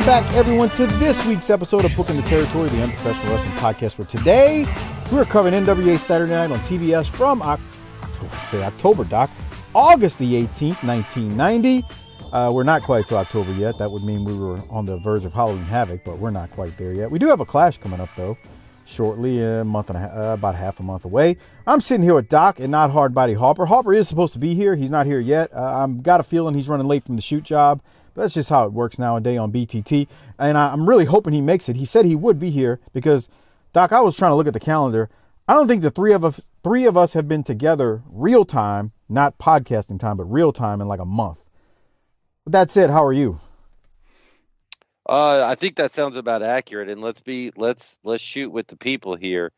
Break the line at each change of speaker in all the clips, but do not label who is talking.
back, everyone, to this week's episode of Booking the Territory, the Unprofessional Wrestling Podcast. For today, we're covering NWA Saturday Night on TBS from October, Doc, August the 18th, 1990. We're not quite to October yet. That would mean we were on the verge of Halloween Havoc, but we're not quite there yet. We do have a Clash coming up, though, shortly, a month and a half, about half a month away. I'm sitting here with Doc and not Hardbody Harper. Harper is supposed to be here. He's not here yet. I've got a feeling he's running late from the shoot job. But that's just how it works nowadays on BTT. And I'm really hoping he makes it. He said he would be here because, Doc, I was trying to look at the calendar. I don't think the three of us have been together real time, not podcasting time, but real time in like a month. But that's it. How are you?
I think that sounds about accurate. And let's shoot with the people here.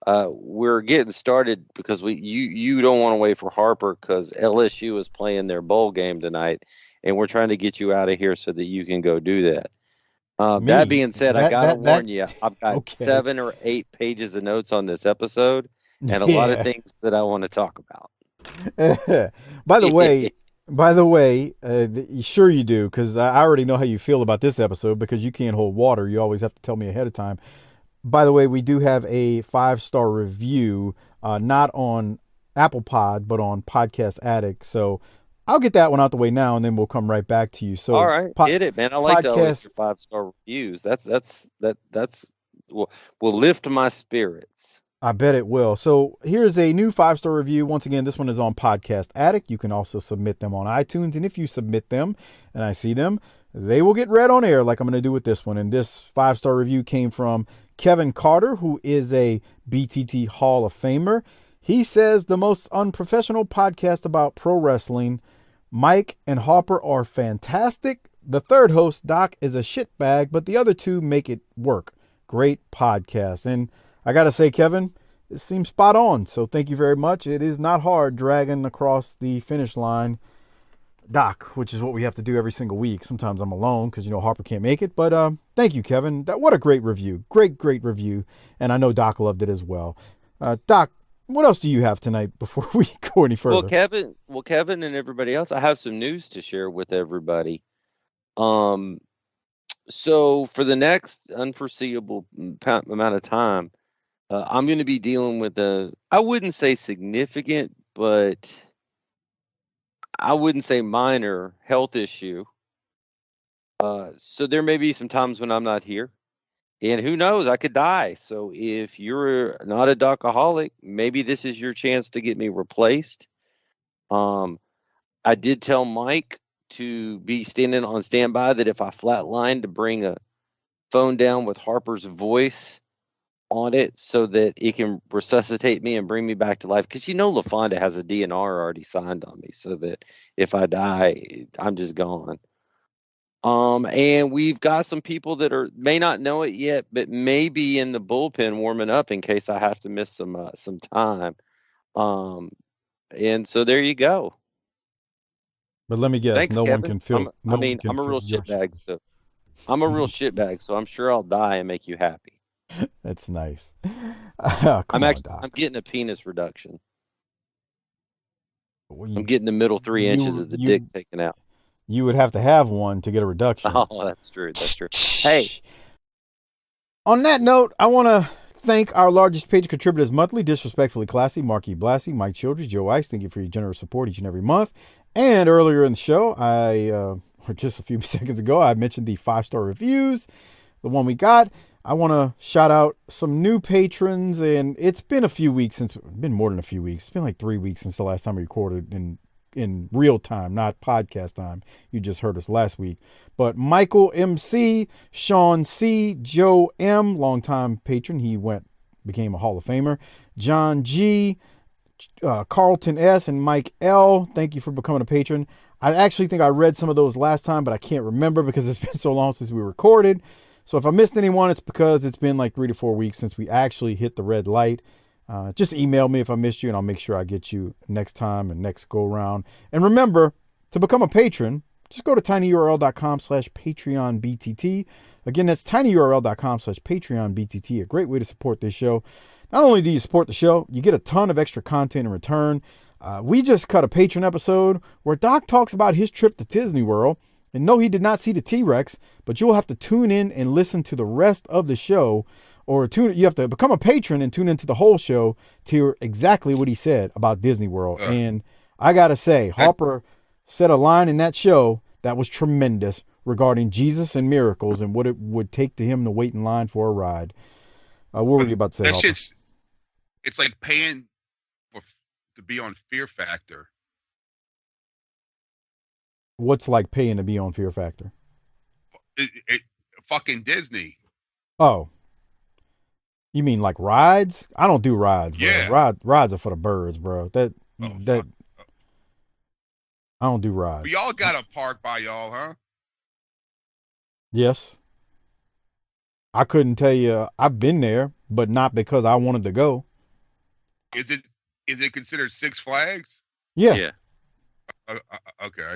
We're getting started because you don't want to wait for Harper because LSU is playing their bowl game tonight, and we're trying to get you out of here so that you can go do that. That being said, I gotta warn you, I've got 7 or 8 pages of notes on this episode and a lot of things that I want to talk about.
By the way, sure you do, because I already know how you feel about this episode because you can't hold water. You always have to tell me ahead of time. By the way, we do have a 5-star review, not on Apple Pod, but on Podcast Addict. So I'll get that one out the way now, and then we'll come right back to you. So
all right, get it, man. I like to always hear 5-star reviews. That's will lift my spirits.
I bet it will. So here's a new 5-star review. Once again, this one is on Podcast Addict. You can also submit them on iTunes. And if you submit them and I see them, they will get read on air like I'm going to do with this one. And this 5-star review came from Kevin Carter, who is a BTT Hall of Famer. He says, the most unprofessional podcast about pro wrestling. Mike and Harper are fantastic. The third host, Doc, is a shitbag, but the other two make it work. Great podcast. And I got to say, Kevin, it seems spot on. So thank you very much. It is not hard dragging across the finish line, Doc, which is what we have to do every single week. Sometimes I'm alone because, Harper can't make it. But thank you, Kevin. What a great review. Great review. And I know Doc loved it as well. Doc, what else do you have tonight before we go any further?
Well, Kevin and everybody else, I have some news to share with everybody. So for the next unforeseeable amount of time, I'm going to be dealing with I wouldn't say significant, but I wouldn't say minor health issue. So there may be some times when I'm not here. And who knows, I could die. So if you're not a docaholic, maybe this is your chance to get me replaced. I did tell Mike to be standing on standby that if I flatline to bring a phone down with Harper's voice on it so that it can resuscitate me and bring me back to life. Because LaFonda has a DNR already signed on me so that if I die, I'm just gone. And we've got some people that may not know it yet, but may be in the bullpen warming up in case I have to miss some time. And so there you go.
But let me guess,
thanks,
no
Kevin.
one can feel.
I'm a real shitbag, so I'm a real shitbag, so I'm sure I'll die and make you happy.
That's nice.
I'm getting a penis reduction. I'm getting the middle 3 inches of the dick taken out.
You would have to have one to get a reduction.
Oh, that's true. Hey.
On that note, I want to thank our largest page contributors monthly, Disrespectfully Classy, Marky Blassie, Mike Childress, Joe Ice. Thank you for your generous support each and every month. And earlier in the show, just a few seconds ago, I mentioned the 5-star reviews, the one we got. I want to shout out some new patrons, and it's been more than a few weeks. It's been like 3 weeks since the last time we recorded in real time, not podcast time. You just heard us last week. But Michael MC, Sean C, Joe M, longtime patron. He became a Hall of Famer. John G, Carlton S, and Mike L. Thank you for becoming a patron. I actually think I read some of those last time, but I can't remember because it's been so long since we recorded. So if I missed anyone, it's because it's been like 3 to 4 weeks since we actually hit the red light. Just email me if I missed you, and I'll make sure I get you next time and next go around. And remember, to become a patron, just go to tinyurl.com/PatreonBTT. Again, that's tinyurl.com/PatreonBTT. A great way to support this show. Not only do you support the show, you get a ton of extra content in return. We just cut a Patreon episode where Doc talks about his trip to Disney World. And no, he did not see the T-Rex, but you'll have to tune in and listen to the rest of the show, or you have to become a patron and tune into the whole show to hear exactly what he said about Disney World. And I got to say, Harper said a line in that show that was tremendous regarding Jesus and miracles and what it would take to him to wait in line for a ride. What were you about to say,
That
Harper?
it's like paying to be on Fear Factor.
What's like paying to be on Fear Factor?
Fucking Disney.
Oh. You mean like rides? I don't do rides, bro.
Yeah.
Rides are for the birds, bro. I don't do rides.
We all got a park by y'all, huh?
Yes. I couldn't tell you. I've been there, but not because I wanted to go.
Is it considered Six Flags?
Yeah.
Okay.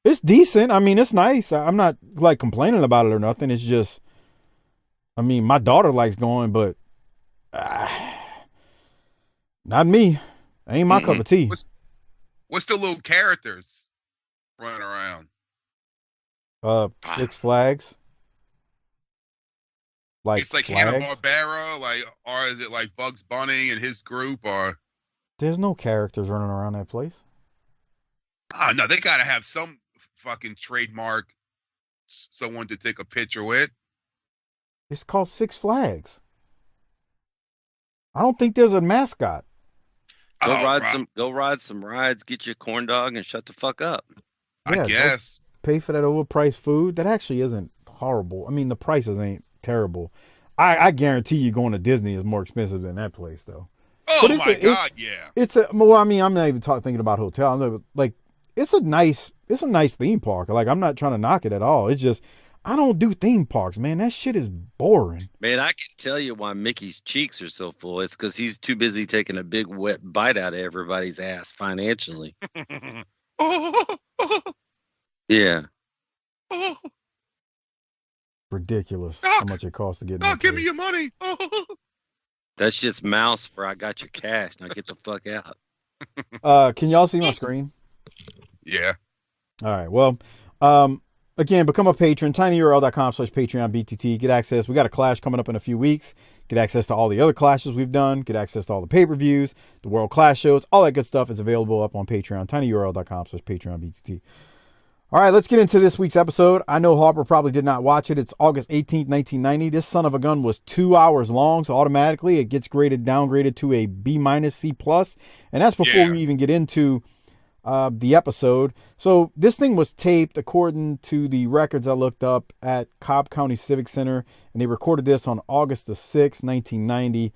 It's decent. I mean, it's nice. I'm not like complaining about it or nothing. It's just, I mean, my daughter likes going, but not me. Ain't my cup of tea.
What's the little characters running around?
Six Flags. Like
it's like Hanna-Barbera, or is it like Bugs Bunny and his group, or?
There's no characters running around that place.
Oh no, they gotta have some fucking trademark, someone to take a picture with.
It's called Six Flags. I don't think there's a mascot.
Go ride some rides, get you a corn dog, and shut the fuck up.
Yeah, I guess.
Pay for that overpriced food. That actually isn't horrible. I mean, the prices ain't terrible. I guarantee you going to Disney is more expensive than that place, though.
Oh my God, yeah.
Well, I mean, I'm not even thinking about hotel. I'm not, like, it's a nice theme park. Like, I'm not trying to knock it at all. It's just, I don't do theme parks, man. That shit is boring.
Man, I can tell you why Mickey's cheeks are so full. It's because he's too busy taking a big wet bite out of everybody's ass financially. Yeah.
Ridiculous how much it costs to get in.
Give me your money.
That shit's mouse for I got your cash. Now get the fuck out.
Can y'all see my screen?
Yeah.
All right. Well, again, become a patron, tinyurl.com/PatreonBTT. Get access. We got a clash coming up in a few weeks. Get access to all the other clashes we've done. Get access to all the pay-per-views, the World Clash shows, all that good stuff is available up on Patreon, tinyurl.com/PatreonBTT. All right, let's get into this week's episode. I know Harper probably did not watch it. It's August 18th, 1990. This son of a gun was 2 hours long, so automatically it gets downgraded to a B-, C+. And that's before we even get into the episode. So this thing was taped, according to the records I looked up, at Cobb County Civic Center, and they recorded this on August the 6th, 1990.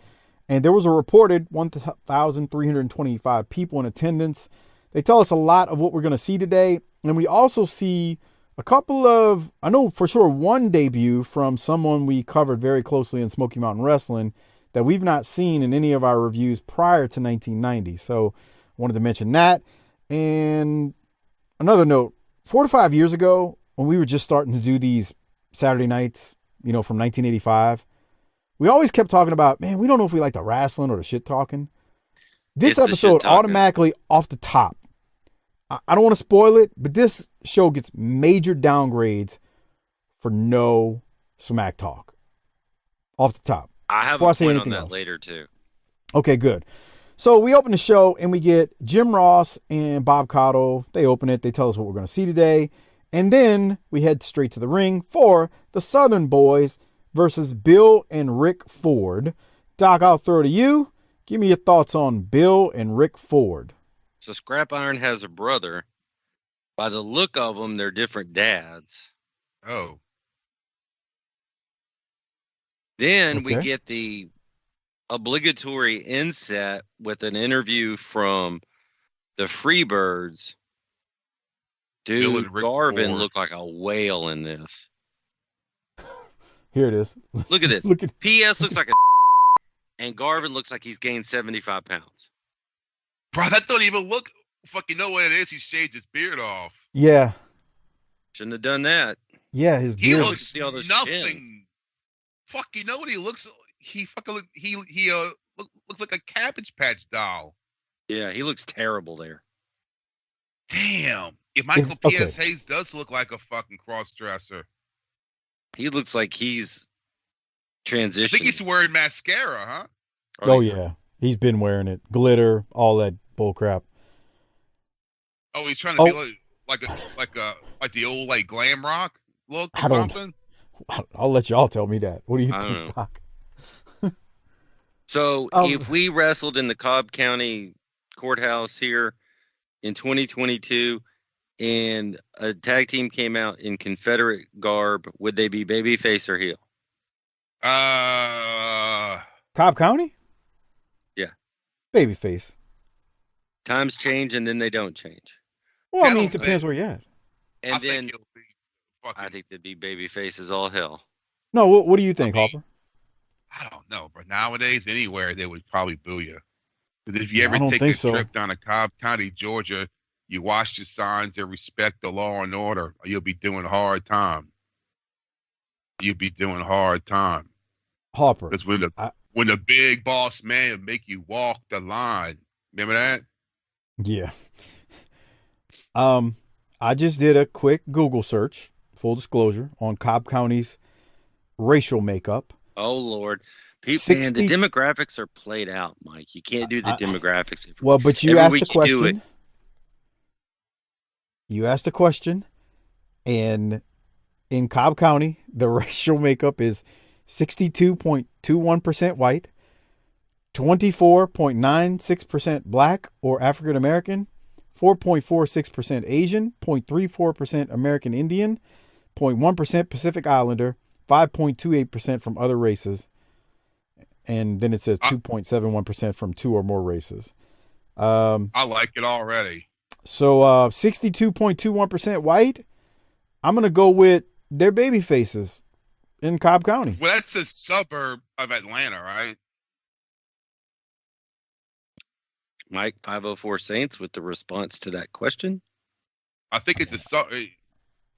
And there was a reported 1,325 people in attendance. They tell us a lot of what we're going to see today. And we also see a couple of, I know for sure one debut from someone we covered very closely in Smoky Mountain Wrestling that we've not seen in any of our reviews prior to 1990. So I wanted to mention that. And another note, 4 to 5 years ago, when we were just starting to do these Saturday nights, from 1985, we always kept talking about, man, we don't know if we like the wrestling or the shit talking. This episode automatically off the top, I don't want to spoil it, but this show gets major downgrades for no smack talk. Off the top.
I have a point on that later, too.
Okay, good. So we open the show, and we get Jim Ross and Bob Caudle. They open it. They tell us what we're going to see today. And then we head straight to the ring for the Southern Boys versus Bill and Rick Ford. Doc, I'll throw to you. Give me your thoughts on Bill and Rick Ford.
So Scrap Iron has a brother. By the look of them, they're different dads.
Oh.
Then we get the obligatory inset with an interview from the Freebirds. Dude, Garvin looked like a whale in this.
Here it is.
Look at this. PS looks like a and Garvin looks like he's gained 75 pounds.
Bro, that don't even look fucking know what it is. He shaved his beard off.
Yeah.
Shouldn't have done that.
Yeah, his beard.
He looks nothing. Chins. Fuck, you know what he looks? He fucking looks like a Cabbage Patch doll.
Yeah, he looks terrible there.
Damn. If Michael
okay.
P.S. Hayes does look like a fucking cross-dresser.
He looks like he's transitioned.
I think he's wearing mascara, huh?
Oh yeah, he's been wearing it, glitter, all that bull crap.
Oh, he's trying to be like the old like glam rock look or something.
I'll let y'all tell me that. What do you think, Doc?
So if we wrestled in the Cobb County courthouse here in 2022 and a tag team came out in Confederate garb, would they be babyface or heel?
Cobb County?
Yeah.
Babyface.
Times change and then they don't change.
Well, I mean, it depends where you're at.
And
I
then I think they'd be babyface as all hell.
No, what do you think, Harper?
I don't know, but nowadays anywhere they would probably boo you. Because if you ever take a trip down to Cobb County, Georgia, you watch the signs and respect the law and order, or you'll be doing hard time. You'll be doing hard time.
Harper.
Because when the big boss man make you walk the line, remember that?
Yeah. I just did a quick Google search, full disclosure, on Cobb County's racial makeup.
Oh, Lord. Man, the demographics are played out, Mike. You can't do the demographics.
Well, but you asked the question. You asked a question, and in Cobb County, the racial makeup is 62.21% white, 24.96% black or African American, 4.46% Asian, 0.34% American Indian, 0.1% Pacific Islander, 5.28% from other races, and then it says 2.71% from two or more races.
I like it already.
So 62.21% white. I'm going to go with their baby faces in Cobb County.
Well, that's a suburb of Atlanta, right?
Mike 504 Saints with the response to that question.
I think it's isn't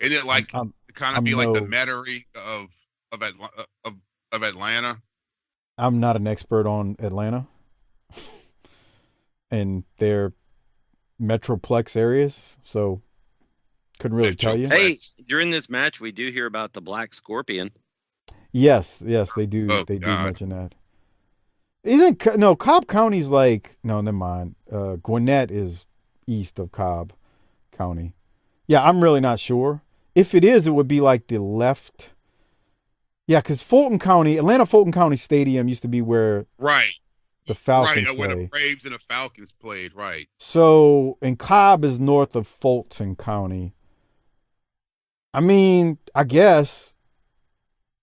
it like kind of be like the Metairie of Atlanta?
I'm not an expert on Atlanta and their metroplex areas, so couldn't really tell you.
Hey, during this match, we do hear about the Black Scorpion.
Yes, they do. Do mention that. Cobb County's like never mind. Gwinnett is east of Cobb County. Yeah, I'm really not sure. If it is, it would be like the left. Yeah, because Atlanta Fulton County Stadium used to be where the Falcons play.
Where the Braves and the Falcons played, right.
So, and Cobb is north of Fulton County. I mean, I guess,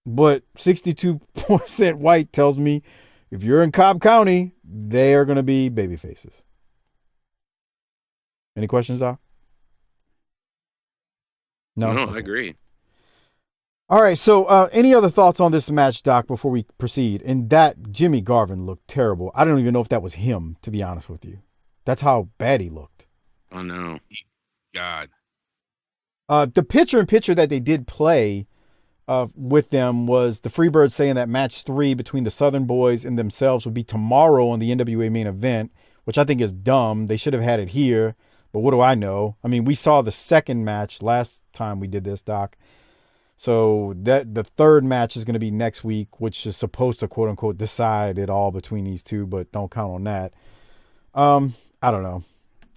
but 62% white tells me if you're in Cobb County, they are going to be baby faces. Any questions, Doc? No,
okay. I agree.
All right, so any other thoughts on this match, Doc, before we proceed? And that Jimmy Garvin looked terrible. I don't even know if that was him, to be honest with you. That's how bad he looked.
Oh, no.
God.
The picture-in-picture that they did play with them was the Freebirds saying that match 3 between the Southern Boys and themselves would be tomorrow on the NWA main event, which I think is dumb. They should have had it here, but what do I know? I mean, we saw the second match last time we did this, Doc. So that the third match is going to be next week, which is supposed to quote unquote decide it all between these two, but don't count on that. I don't know.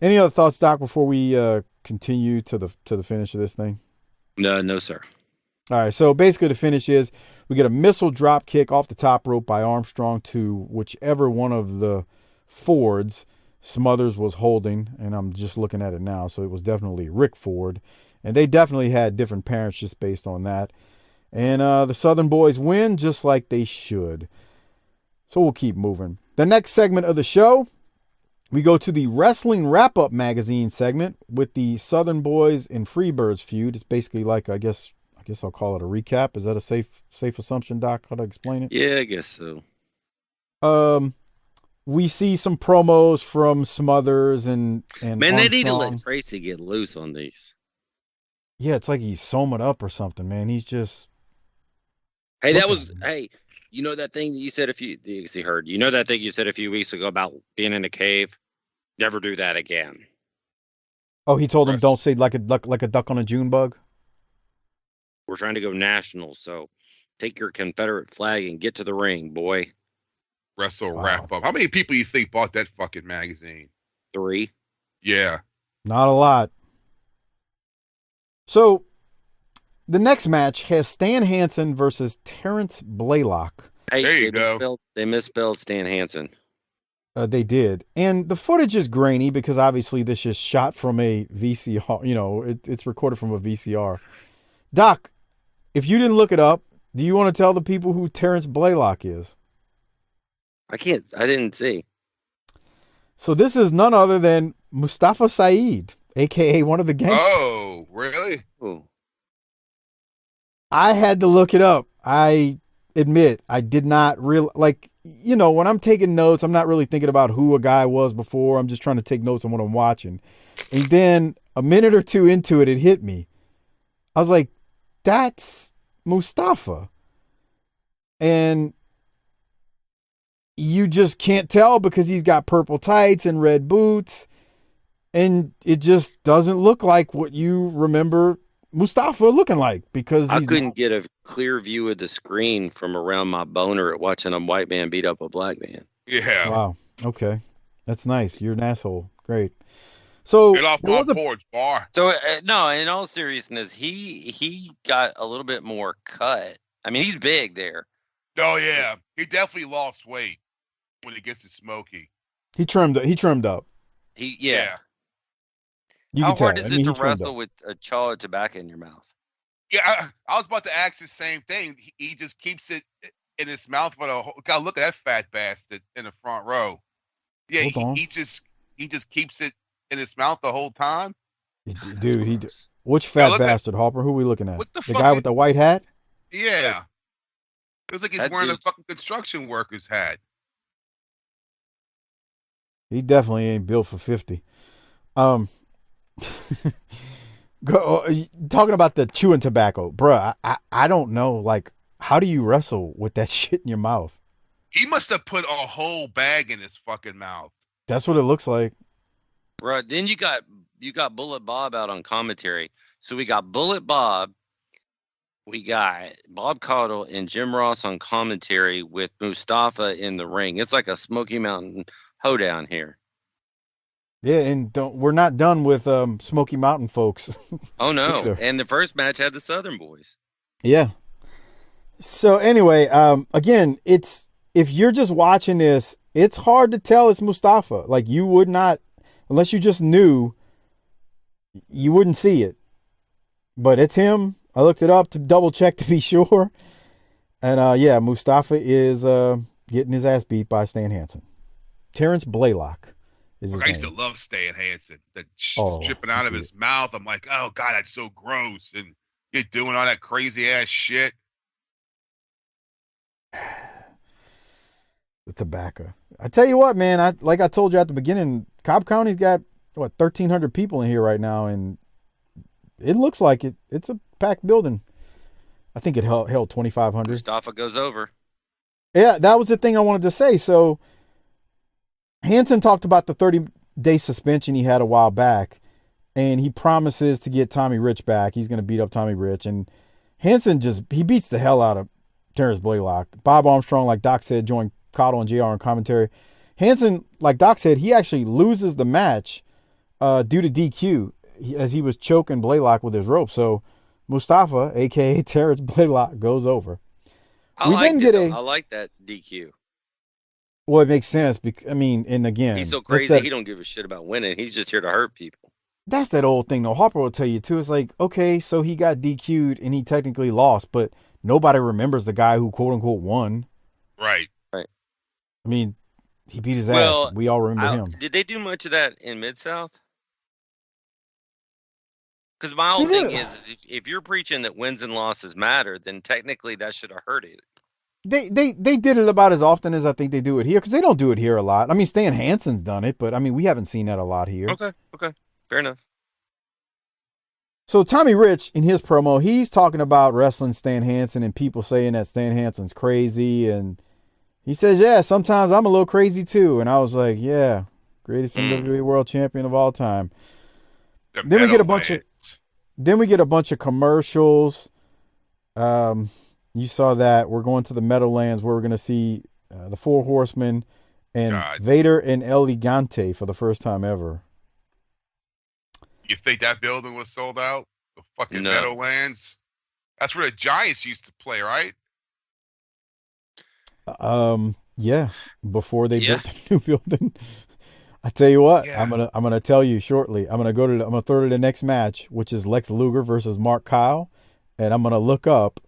Any other thoughts, Doc, before we continue to the finish of this thing?
No, sir.
All right. So basically, the finish is we get a missile drop kick off the top rope by Armstrong to whichever one of the Fords Smothers was holding, and I'm just looking at it now. So it was definitely Rick Ford. And they definitely had different parents just based on that. And the Southern Boys win just like they should. So we'll keep moving. The next segment of the show, we go to the Wrestling Wrap-Up magazine segment with the Southern Boys and Freebirds feud. It's basically like, I guess I'll call it a recap. Is that a safe assumption, Doc? How to explain it?
Yeah, I guess so.
We see some promos from Smothers and
Man,
Armstrong.
They need to let Tracy get loose on these.
Yeah, it's like he's sewing up or something, man. He's just.
Hey, you know that thing you said you know that thing you said a few weeks ago about being in a cave? Never do that again.
Oh, he told him don't say like a duck on a June bug.
We're trying to go national, so take your Confederate flag and get to the ring, boy.
Wrestle wrap up. How many people you think bought that fucking magazine?
3.
Yeah.
Not a lot. So, the next match has Stan Hansen versus Terrance Blalock.
Hey,
there you go.
They misspelled Stan Hansen.
They did. And the footage is grainy because obviously this is shot from a VCR. You know, it's recorded from a VCR. Doc, if you didn't look it up, do you want to tell the people who Terrance Blalock is?
I didn't see.
So this is none other than Mustafa Saeed, a.k.a. one of the gangsters.
Oh, really?
Ooh.
I had to look it up. I admit I did not really, when I'm taking notes, I'm not really thinking about who a guy was before. I'm just trying to take notes on what I'm watching. And then a minute or two into it, it hit me. I was like, that's Mustafa. And you just can't tell because he's got purple tights and red boots. And it just doesn't look like what you remember Mustafa looking like, because
I couldn't get a clear view of the screen from around my boner at watching a white man beat up a black man.
Yeah.
Wow. Okay. That's nice. You're an asshole. Great. So
get off my porch, bar.
So no, in all seriousness, he got a little bit more cut. I mean, he's big there.
Oh yeah, he definitely lost weight when he gets to Smoky.
He trimmed up.
Yeah.
How
hard is it to wrestle with a chaw of tobacco in your mouth?
Yeah, I was about to ask the same thing. He just keeps it in his mouth for the whole. God, look at that fat bastard in the front row. Yeah, he just keeps it in his mouth the whole time.
Dude, which fat bastard, Harper? Who are we looking at? The guy with the white hat?
Yeah. It was like he's wearing a fucking construction worker's hat.
He definitely ain't built for 50. Talking about the chewing tobacco, bruh. I don't know. Like, how do you wrestle with that shit in your mouth?
He must have put a whole bag in his fucking mouth.
That's what it looks like,
bruh. Then you got Bullet Bob out on commentary. So we got Bullet Bob, we got Bob Caudle and Jim Ross on commentary with Mustafa in the ring. It's like a Smoky Mountain hoedown here.
Yeah, and we're not done with Smoky Mountain folks.
Oh no! And the first match had the Southern boys.
Yeah. So anyway, again, if you're just watching this, it's hard to tell it's Mustafa. Like, you would not, unless you just knew, you wouldn't see it. But it's him. I looked it up to double check to be sure. And yeah, Mustafa is getting his ass beat by Stan Hansen. Terrance Blalock.
I used to love Stan Hansen. The dripping out of his mouth. I'm like, oh God, that's so gross. And you're doing all that crazy ass shit.
The tobacco. I tell you what, man. Like I told you at the beginning, Cobb County's got 1,300 people in here right now, and it looks like it's a packed building. I think it held 2,500.
Mustafa goes over.
Yeah, that was the thing I wanted to say. So Hansen talked about the 30-day suspension he had a while back, and he promises to get Tommy Rich back. He's going to beat up Tommy Rich, and Hansen he beats the hell out of Terrance Blalock. Bob Armstrong, like Doc said, joined Caudle and JR on commentary. Hansen, like Doc said, he actually loses the match due to DQ as he was choking Blalock with his rope. So Mustafa, a.k.a. Terrance Blalock, goes over.
I like that DQ.
Well, it makes sense. And again,
he's so crazy. He don't give a shit about winning. He's just here to hurt people.
That's that old thing, though. Harper will tell you too. It's like, okay, so he got DQ'd and he technically lost, but nobody remembers the guy who quote unquote won.
Right.
I mean, he beat his ass. We all remember him.
Did they do much of that in Mid-South? Because my whole thing is if you're preaching that wins and losses matter, then technically that should have hurt it.
They did it about as often as I think they do it here, because they don't do it here a lot. I mean, Stan Hansen's done it, but I mean, we haven't seen that a lot here.
Okay, fair enough.
So Tommy Rich, in his promo, he's talking about wrestling Stan Hansen and people saying that Stan Hansen's crazy, and he says, yeah, sometimes I'm a little crazy too. And I was like, yeah, greatest NWA world champion of all time. Then we get a bunch of commercials. You saw that. We're going to the Meadowlands where we're going to see the Four Horsemen and Vader and El Gigante for the first time ever.
You think that building was sold out? The fucking Meadowlands? That's where the Giants used to play, right?
Yeah. Before they built the new building. I tell you what, I'm gonna tell you shortly. I'm gonna throw to the next match, which is Lex Luger versus Mark Kyle, and I'm gonna look up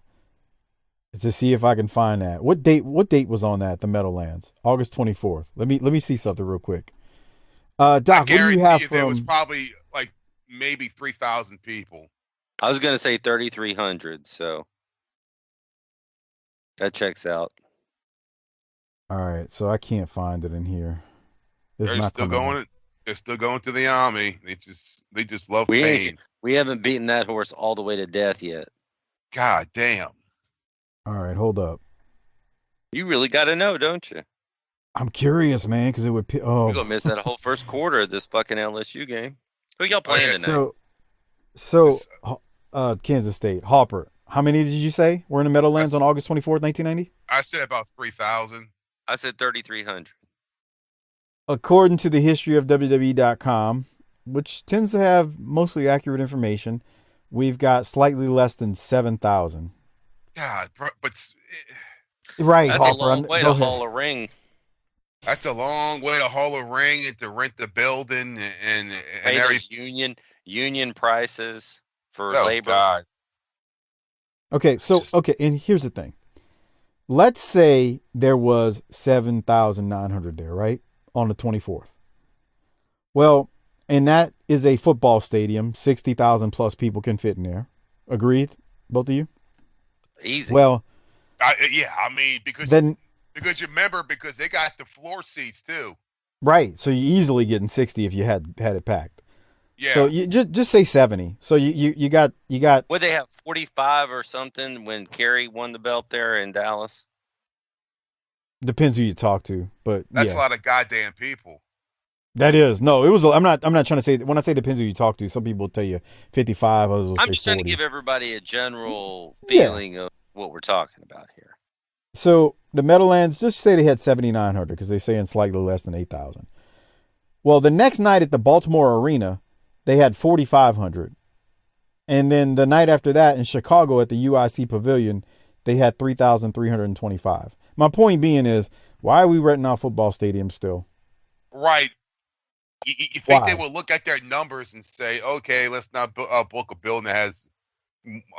to see if I can find that. What date was on that? The Meadowlands, August 24th. Let me see something real quick. Doc, what do you have from?
There was probably like maybe 3,000 people.
I was gonna say 3,300, so that checks out.
All right, so I can't find it in here.
They're still going to the army. They just love pain.
We haven't beaten that horse all the way to death yet.
God damn.
All right, hold up.
You really got to know, don't you?
I'm curious, man, because it would.
We're gonna miss that whole first quarter of this fucking LSU game. Who y'all playing tonight?
So, Kansas State, Harper. How many did you say were in the Meadowlands on August 24th, 1990?
I said about 3,000.
I said 3,300.
According to the history of WWE.com, which tends to have mostly accurate information, we've got slightly less than 7,000.
God, but
right,
that's
Harper,
a long way to haul a ring.
That's a long way to haul a ring and to rent the building and
everything. Union prices for labor.
God.
Okay, and here's the thing. Let's say there was 7,900 there, right? On the 24th. Well, and that is a football stadium. 60,000 plus people can fit in there. Agreed? Both of you?
Easy.
Well,
because you remember, because they got the floor seats too.
Right. So you easily getting 60 if you had it packed.
Yeah.
So you just say 70. So you got.
Would they have 45 or something when Kerry won the belt there in Dallas?
Depends who you talk to, but
that's a lot of goddamn people.
That is. No, it was. I'm not trying to say, when I say depends who you talk to, some people tell you 55, others will say 40.
I'm just trying to give everybody a general feeling of what we're talking about here.
So the Meadowlands, just say they had 7,900 because they're saying slightly less than 8,000. Well, the next night at the Baltimore Arena, they had 4,500. And then the night after that in Chicago at the UIC Pavilion, they had 3,325. My point being is, why are we renting out football stadiums still?
Right. You think they will look at their numbers and say, okay, let's not book a building that has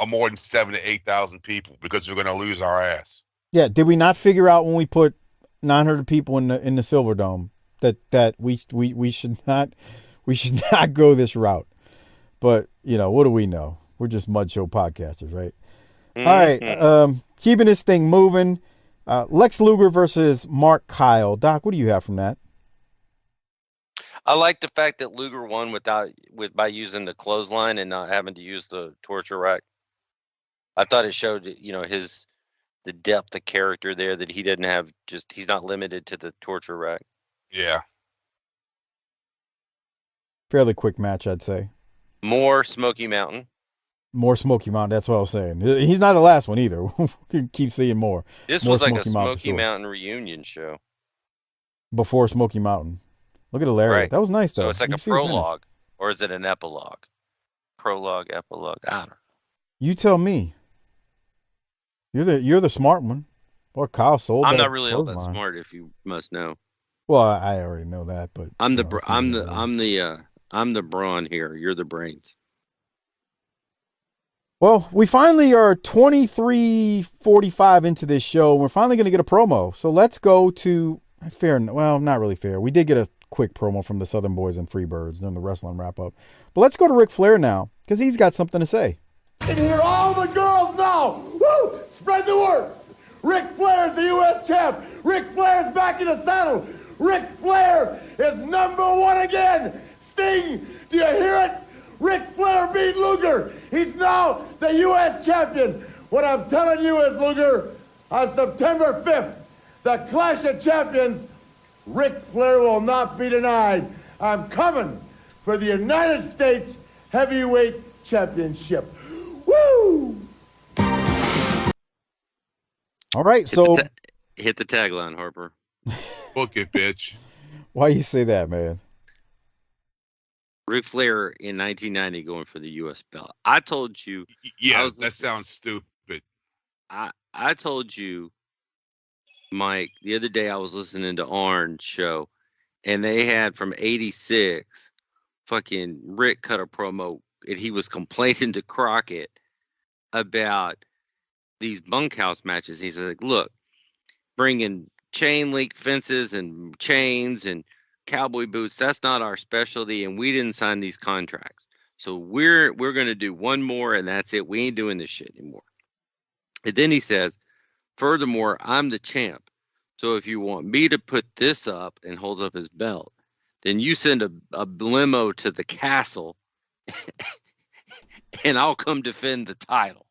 more than 7,000 to 8,000 people because we're going to lose our ass.
Yeah. Did we not figure out when we put 900 people in the Silverdome that we should not go this route? But what do we know? We're just mud show podcasters, right? Mm-hmm. All right. Keeping this thing moving. Lex Luger versus Mark Kyle. Doc, what do you have from that?
I like the fact that Luger won by using the clothesline and not having to use the torture rack. I thought it showed, the depth of character there, that he didn't have he's not limited to the torture rack.
Yeah.
Fairly quick match, I'd say.
More Smoky Mountain.
More Smoky Mountain. That's what I was saying. He's not the last one either. We can keep seeing more.
This
more
was like a Smoky Mountain reunion show.
Before Smoky Mountain. Look at the lariat. Right. That was nice, though.
So it's like a prologue, or is it an epilogue? Prologue, epilogue. I don't know.
You tell me. You're the smart one. Or Kyle sold.
I'm not really all that smart, if you must know.
Well, I already know that, but
I'm the brawn here. You're the brains.
Well, we finally are 23:45 into this show. We're finally going to get a promo. So let's go to not really fair. We did get a quick promo from the Southern Boys and Freebirds during the wrestling wrap-up. But let's go to Ric Flair now, because he's got something to say.
And hear all the girls now. Woo! Spread the word. Ric Flair is the U.S. champ. Ric Flair's back in the saddle. Ric Flair is #1 again. Sting, do you hear it? Ric Flair beat Luger. He's now the U.S. champion. What I'm telling you is, Luger, on September 5th, the Clash of Champions, Ric Flair will not be denied. I'm coming for the United States Heavyweight Championship. Woo!
All right, so
hit the tagline, Harper.
Book it, bitch.
Why you say that, man?
Ric Flair in 1990 going for the U.S. belt. I told you.
Yeah, that sounds stupid.
I told you, Mike, the other day I was listening to Arn's show, and they had from 86, fucking Rick cut a promo, and he was complaining to Crockett about these bunkhouse matches. He's like, look, bringing chain link fences and chains and cowboy boots, that's not our specialty, and we didn't sign these contracts. So we're going to do one more, and that's it. We ain't doing this shit anymore. And then he says, furthermore, I'm the champ. So if you want me to put this up, and holds up his belt, then you send a limo to the castle and I'll come defend the title.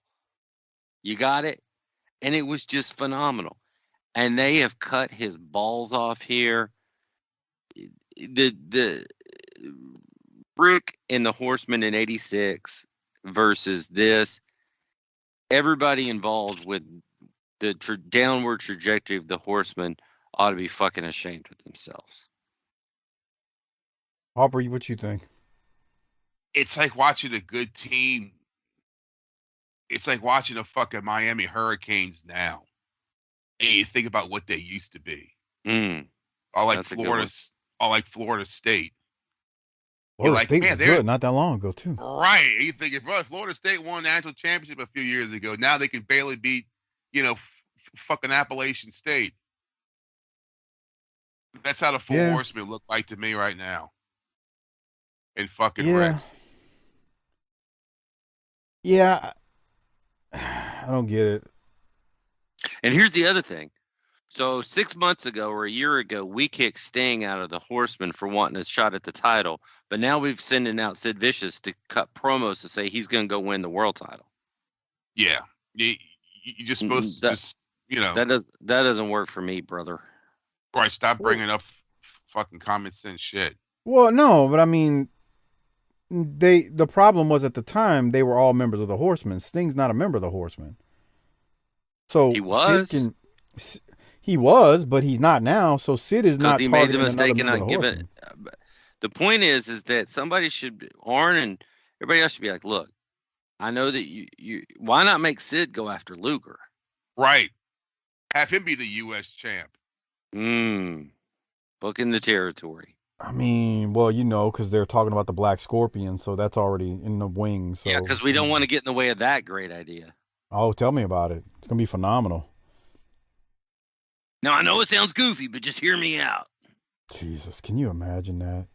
You got it? And it was just phenomenal. And they have cut his balls off here. The Rick and the Horsemen in 86 versus this. Everybody involved with the downward trajectory of the Horsemen ought to be fucking ashamed of themselves.
Harper, what you think?
It's like watching a good team. It's like watching the fucking Miami Hurricanes now. And you think about what they used to be. All like Florida State.
Florida State was good not that long ago, too.
Right. You think, bro, Florida State won the national championship a few years ago. Now they can barely beat, fucking Appalachian State. That's how the Four Horsemen look like to me right now. And fucking Rick.
Yeah. I don't get it.
And here's the other thing. So 6 months ago or a year ago, we kicked Sting out of the Horsemen for wanting a shot at the title. But now we've sending out Sid Vicious to cut promos to say he's going to go win the world title.
Yeah. You're just supposed to
That doesn't work for me, brother.
Right. Stop bringing up fucking common sense shit.
Well, no, but I mean, the problem was at the time they were all members of the Horsemen. Sting's not a member of the Horsemen. So
he was.
He was, but he's not now. So Sid is not.
Because he made the mistake in not giving. The point is that somebody should, Arn and everybody else should be like, look, I know that you. Why not make Sid go after Luger?
Right. Have him be the U.S. champ.
Booking the territory.
I mean, well, because they're talking about the Black Scorpion, so that's already in the wings. So.
Yeah, because we don't want to get in the way of that great idea.
Oh, tell me about it. It's going to be phenomenal.
Now, I know it sounds goofy, but just hear me out.
Jesus, can you imagine that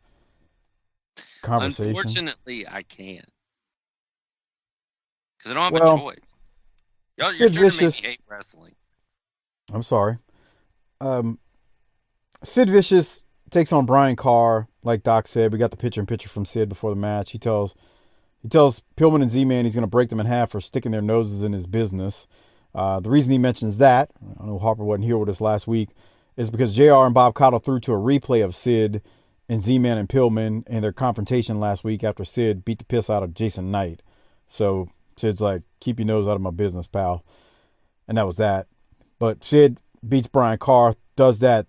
conversation?
Unfortunately, I can. Because I don't have a choice. You're trying to make me hate wrestling.
I'm sorry. Sid Vicious takes on Brian Carr, like Doc said. We got the picture-in-picture from Sid before the match. He tells Pillman and Z-Man he's going to break them in half for sticking their noses in his business. The reason he mentions that, I know Harper wasn't here with us last week, is because JR and Bob Caudle threw to a replay of Sid and Z-Man and Pillman and their confrontation last week after Sid beat the piss out of Jason Knight. So Sid's like, keep your nose out of my business, pal. And that was that. But Sid beats Brian Carr, does that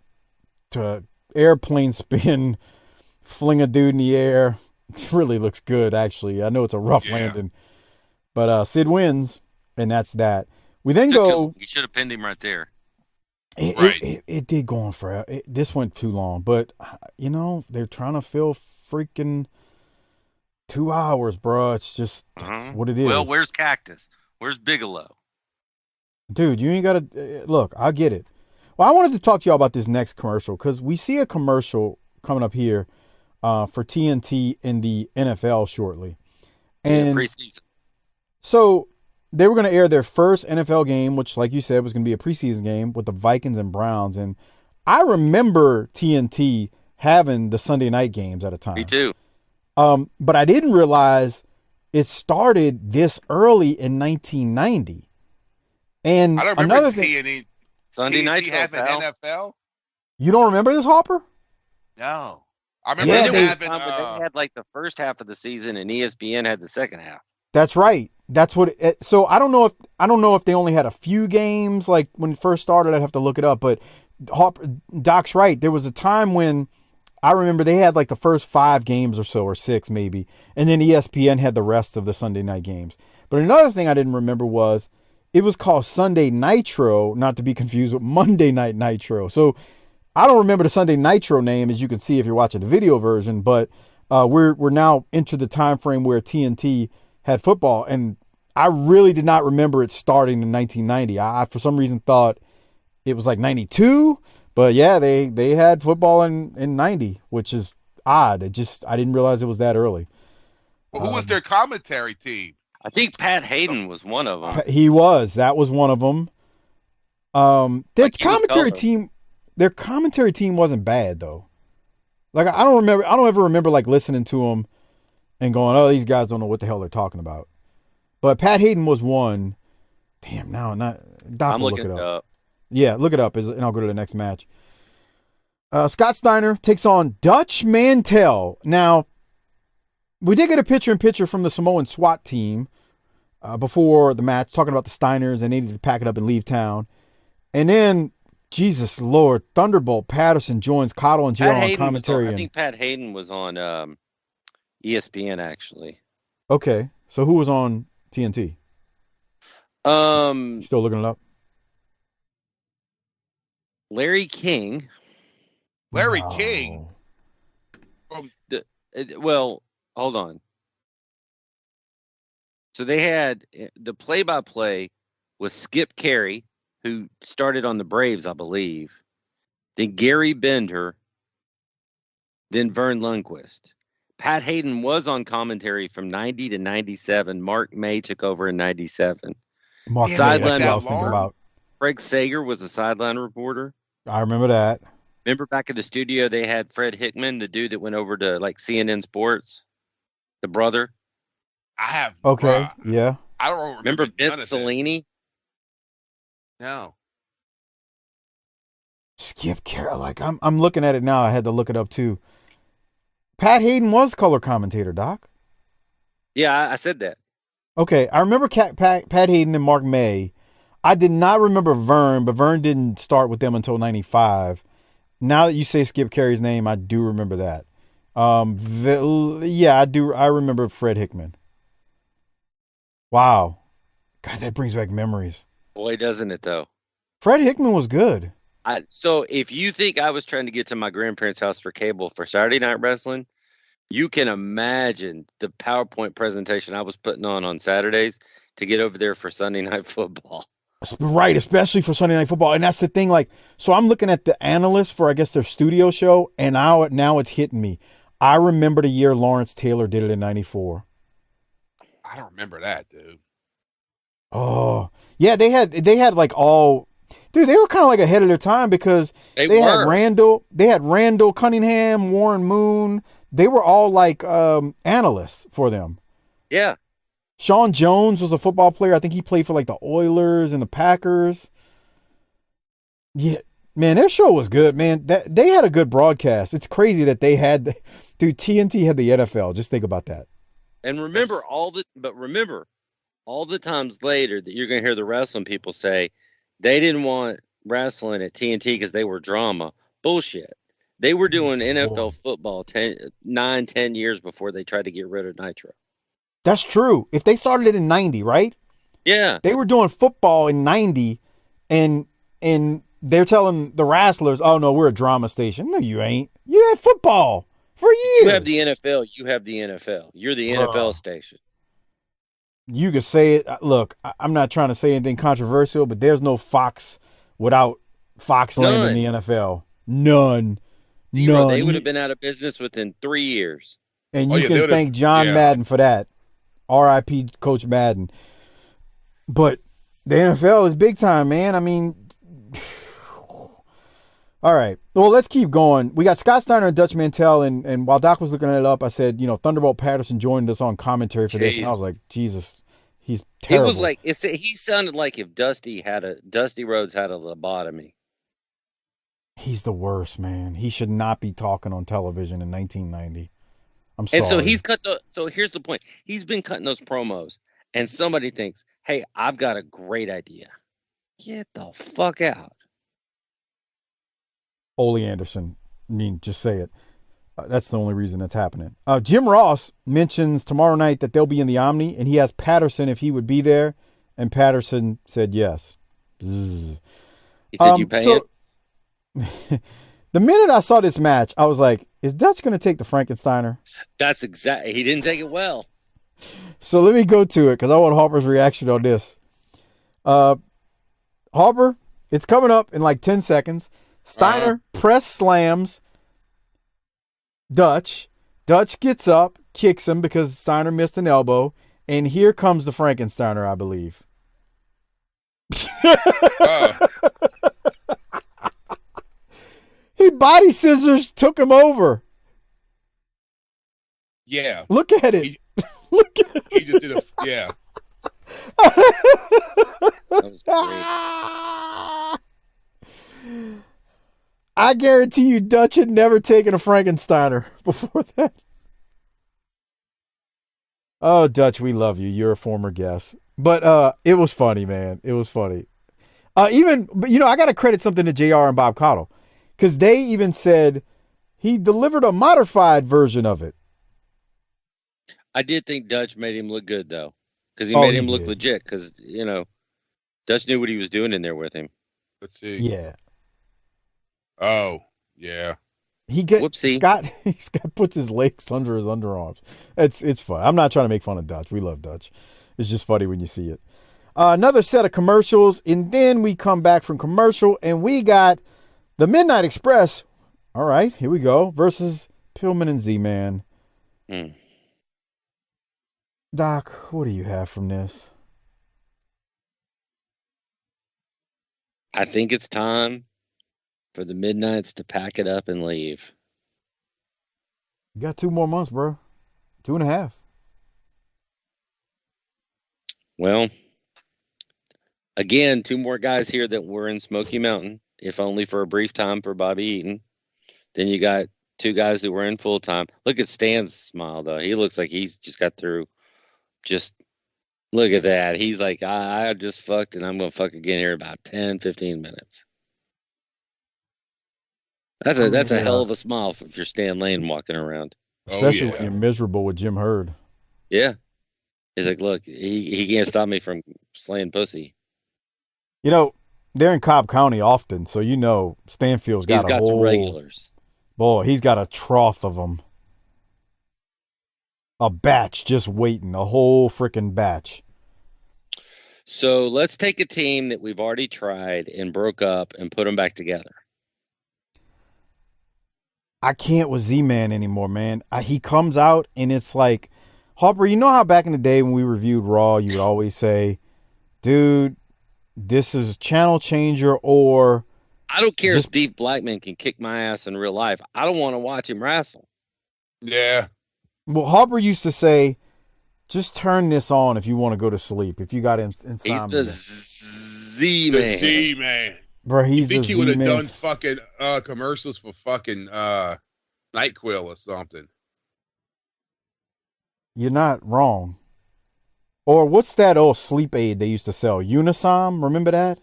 to airplane spin, fling a dude in the air. It really looks good, actually. I know it's a rough landing. But Sid wins, and that's that. We then go...
You should have pinned him right there.
It did go on forever. This went too long. But, they're trying to fill freaking 2 hours, bro. It's just that's what it is.
Well, where's Cactus? Where's Bigelow?
Dude, you ain't got to... Look, I get it. Well, I wanted to talk to y'all about this next commercial because we see a commercial coming up here for TNT in the NFL shortly. And
preseason.
So they were going to air their first NFL game, which, like you said, was going to be a preseason game with the Vikings and Browns. And I remember TNT having the Sunday night games at a time.
Me too.
But I didn't realize it started this early in 1990. And
I don't remember TNT.
Sunday night
having NFL.
You don't remember this, Harper?
No. I remember
they
having.
had like the first half of the season, and ESPN had the second half.
That's right. That's what. So I don't know if they only had a few games like when it first started. I'd have to look it up. But Doc's right. There was a time when I remember they had like the first 5 games or so, or 6 maybe, and then ESPN had the rest of the Sunday night games. But another thing I didn't remember was it was called Sunday Nitro, not to be confused with Monday Night Nitro. So I don't remember the Sunday Nitro name, as you can see if you're watching the video version. But we're now into the time frame where TNT had football, and I really did not remember it starting in 1990. I for some reason thought it was like 92, but yeah, they had football in 90, which is odd. I didn't realize it was that early.
Well, who was their commentary team?
I think Pat Hayden was one of them.
That was one of them. Their commentary team wasn't bad though. Like I don't ever remember like listening to them and going, oh, these guys don't know what the hell they're talking about. But Pat Hayden was one. Damn, now not. Doc
I'm looking it up.
Yeah, look it up, and I'll go to the next match. Scott Steiner takes on Dutch Mantell. Now, we did get a picture-in-picture from the Samoan SWAT team before the match, talking about the Steiners, and they needed to pack it up and leave town. And then, Jesus Lord, Thunderbolt Patterson joins Cottle and JR on commentary.
I think Pat Hayden was on ESPN, actually.
Okay, so who was on TNT? Still looking it up?
Larry King.
Larry King?
Well, hold on. So they had the play-by-play was Skip Carey, who started on the Braves, I believe. Then Gary Bender. Then Vern Lundquist. Pat Hayden was on commentary from 90 to 97. Mark May took over in 97. Craig Sager was a sideline reporter.
I remember that.
Remember back in the studio, they had Fred Hickman, the dude that went over to like CNN Sports, the brother.
I have.
Okay, yeah.
I don't
remember Vince Cellini.
No.
Skip Carey, like I'm looking at it now. I had to look it up too. Pat Hayden was color commentator, Doc.
Yeah, I said that.
Okay, I remember Pat Hayden and Mark May. I did not remember Vern, but Vern didn't start with them until 95. Now that you say Skip Carey's name, I do remember that. Yeah, I do. I remember Fred Hickman. Wow. God, that brings back memories.
Boy, doesn't it, though?
Fred Hickman was good.
So if you think I was trying to get to my grandparents' house for cable for Saturday Night Wrestling, you can imagine the PowerPoint presentation I was putting on Saturdays to get over there for Sunday Night Football.
Right, especially for Sunday Night Football. And that's the thing, like, so I'm looking at the analysts for, I guess, their studio show, and now it's hitting me. I remember the year Lawrence Taylor did it in 94.
I don't remember that, dude.
Oh, yeah, they had like all, dude, they were kind of like ahead of their time because they had Randall Cunningham, Warren Moon. They were all like analysts for them.
Yeah.
Sean Jones was a football player. I think he played for like the Oilers and the Packers. Yeah, man, their show was good, man. They had a good broadcast. It's crazy that they had, dude, TNT had the NFL. Just think about that.
And remember all the times later that you're going to hear the wrestling people say they didn't want wrestling at TNT because they were drama. Bullshit. They were doing NFL football 10 years before they tried to get rid of Nitro.
That's true. If they started it in 90, right?
Yeah.
They were doing football in 90, and they're telling the wrestlers, oh, no, we're a drama station. No, you ain't. You had football for years.
You have the NFL. You're the NFL station.
You could say it. Look, I'm not trying to say anything controversial, but there's no Fox without Foxland in the NFL. None.
Zero. They would have been out of business within 3 years.
And you can thank John Madden for that. R.I.P. Coach Madden. But the NFL is big time, man. I mean, all right. Well, let's keep going. We got Scott Steiner and Dutch Mantell, and while Doc was looking it up, I said, Thunderbolt Patterson joined us on commentary for this. And I was like, Jesus, he's terrible.
It was like he sounded like if Dusty Rhodes had a lobotomy.
He's the worst, man. He should not be talking on television in 1990. I'm sorry.
And so he's so here's the point. He's been cutting those promos, and somebody thinks, hey, I've got a great idea. Get the fuck out.
Ole Anderson. I mean, just say it. That's the only reason that's happening. Jim Ross mentions tomorrow night that they'll be in the Omni, and he asked Patterson if he would be there, and Patterson said yes.
He said, you paying?
The minute I saw this match, I was like, is Dutch going to take the Frankensteiner?
That's exactly. He didn't take it well.
So let me go to it because I want Harper's reaction on this. Harper, it's coming up in like 10 seconds. Steiner press slams Dutch. Dutch gets up, kicks him because Steiner missed an elbow, and here comes the Frankensteiner, I believe. He body scissors took him over.
Yeah.
Look at it. Look at it.
He just did yeah.
That was great.
I guarantee you Dutch had never taken a Frankensteiner before that. Oh, Dutch, we love you. You're a former guest. But it was funny, man. It was funny. But I got to credit something to JR and Bob Caudle. Because they even said he delivered a modified version of it.
I did think Dutch made him look good, though. Because he made him look legit. Because, Dutch knew what he was doing in there with him.
Let's see.
Yeah.
Oh, yeah.
Scott puts his legs under his underarms. It's fun. I'm not trying to make fun of Dutch. We love Dutch. It's just funny when you see it. Another set of commercials, and then we come back from commercial, and we got the Midnight Express. All right, here we go. Versus Pillman and Z-Man. Doc, what do you have from this?
I think it's time for the Midnights to pack it up and leave.
You got 2 more months, bro. 2.5.
Well, again, 2 more guys here that were in Smoky Mountain, if only for a brief time for Bobby Eaton. Then you got 2 guys that were in full time. Look at Stan's smile, though. He looks like he's just got through. Just look at that. He's like, I just fucked, and I'm going to fuck again here in about 10, 15 minutes. That's a hell of a smile if you're Stan Lane walking around.
Especially when you're miserable with Jim Hurd.
Yeah. He's like, look, he can't stop me from slaying pussy.
They're in Cobb County often, so Stanfield's got
some regulars.
Boy, he's got a trough of them. A batch just waiting, a whole freaking batch.
So let's take a team that we've already tried and broke up and put them back together.
I can't with Z-Man anymore, man. He comes out and it's like, Harper, you know how back in the day when we reviewed Raw, you would always say, dude, this is a channel changer, or
I don't care if Steve Blackman can kick my ass in real life. I don't want to watch him wrestle.
Yeah.
Well, Harper used to say, just turn this on if you want to go to sleep. If you got insomnia.
He's the Z-Man.
The Z-Man.
Bro, he's
you think he would have
Z-Man.
done fucking commercials for fucking NyQuil or something?
You're not wrong. Or what's that old sleep aid they used to sell? Unisom? Remember that?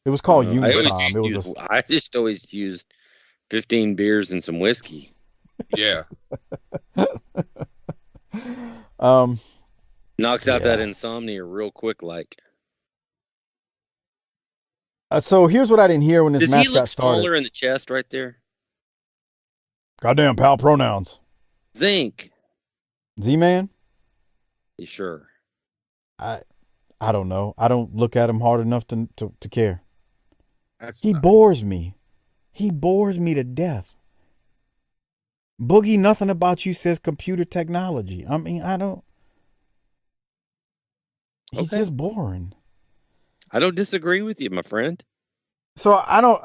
It was called Unisom.
I just always used 15 beers and some whiskey.
Yeah.
Knocks out that insomnia real quick, like.
So here's what I didn't hear when this match got started.
Does he look smaller in the chest right there?
Goddamn pal pronouns.
Zinc.
Z-Man?
You sure?
I don't know. I don't look at him hard enough to care. He
nice.
bores me. He bores me to death. Boogie, nothing about you says computer technology. I mean, I don't. He's just boring.
I don't disagree with you, my friend.
So I don't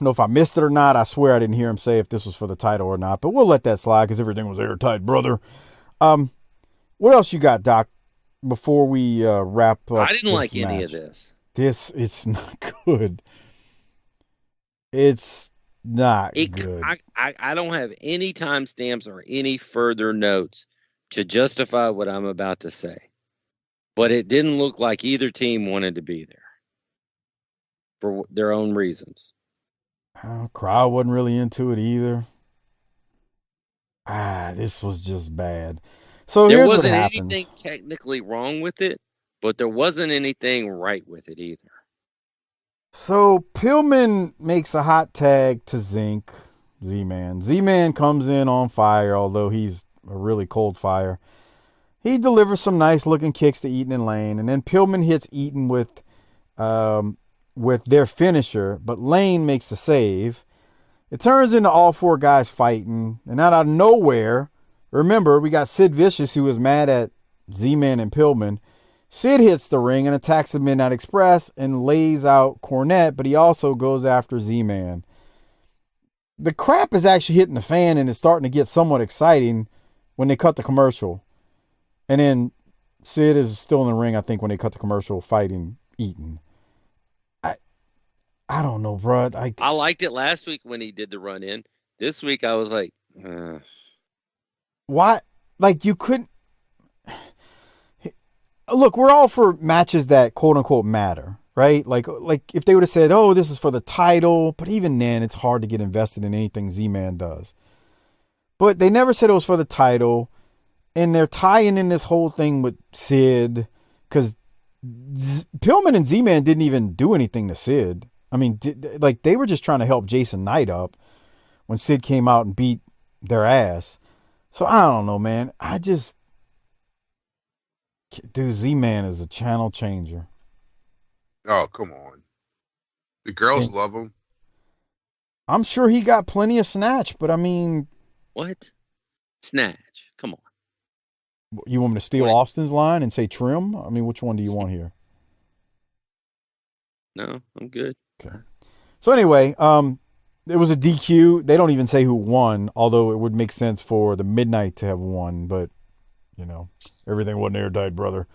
know if I missed it or not. I swear I didn't hear him say if this was for the title or not, but we'll let that slide because everything was airtight, brother. What else you got, Doc, before we wrap up?
I didn't like any of this.
It's not good. It's not good.
I don't have any timestamps or any further notes to justify what I'm about to say, but it didn't look like either team wanted to be there for their own reasons.
Crowd wasn't really into it either. This was just bad. So
there
here's what
wasn't
happens.
anything technically wrong with it, but there wasn't anything right with it either.
So Pillman makes a hot tag to Z-Man. Z-Man comes in on fire, although he's a really cold fire. He delivers some nice looking kicks to Eaton and Lane, and then Pillman hits Eaton with their finisher, but Lane makes the save. It turns into all four guys fighting, and out of nowhere, remember, we got Sid Vicious, who was mad at Z-Man and Pillman. Sid hits the ring and attacks the Midnight Express and lays out Cornette, but he also goes after Z-Man. The crap is actually hitting the fan, and it's starting to get somewhat exciting when they cut the commercial. And then Sid is still in the ring, I think, when they cut the commercial fighting Eaton. I don't know, bro.
I liked it last week when he did the run in. This week I was like,
why? Like, you couldn't. Look, we're all for matches that quote unquote matter, right? Like if they would have said, "Oh, this is for the title," but even then, it's hard to get invested in anything Z-Man does. But they never said it was for the title, and they're tying in this whole thing with Sid because Pillman and Z-Man didn't even do anything to Sid. I mean, they were just trying to help Jason Knight up when Sid came out and beat their ass. So I don't know, man. Dude, Z-Man is a channel changer.
Oh, come on. The girls love him.
I'm sure he got plenty of snatch, but I mean...
What? Snatch? Come on.
You want me to steal Austin's line and say trim? I mean, which one do you want here?
No, I'm good.
Okay. So anyway, it was a DQ. They don't even say who won, although it would make sense for the Midnight to have won, but, you know, everything wasn't airtight, brother.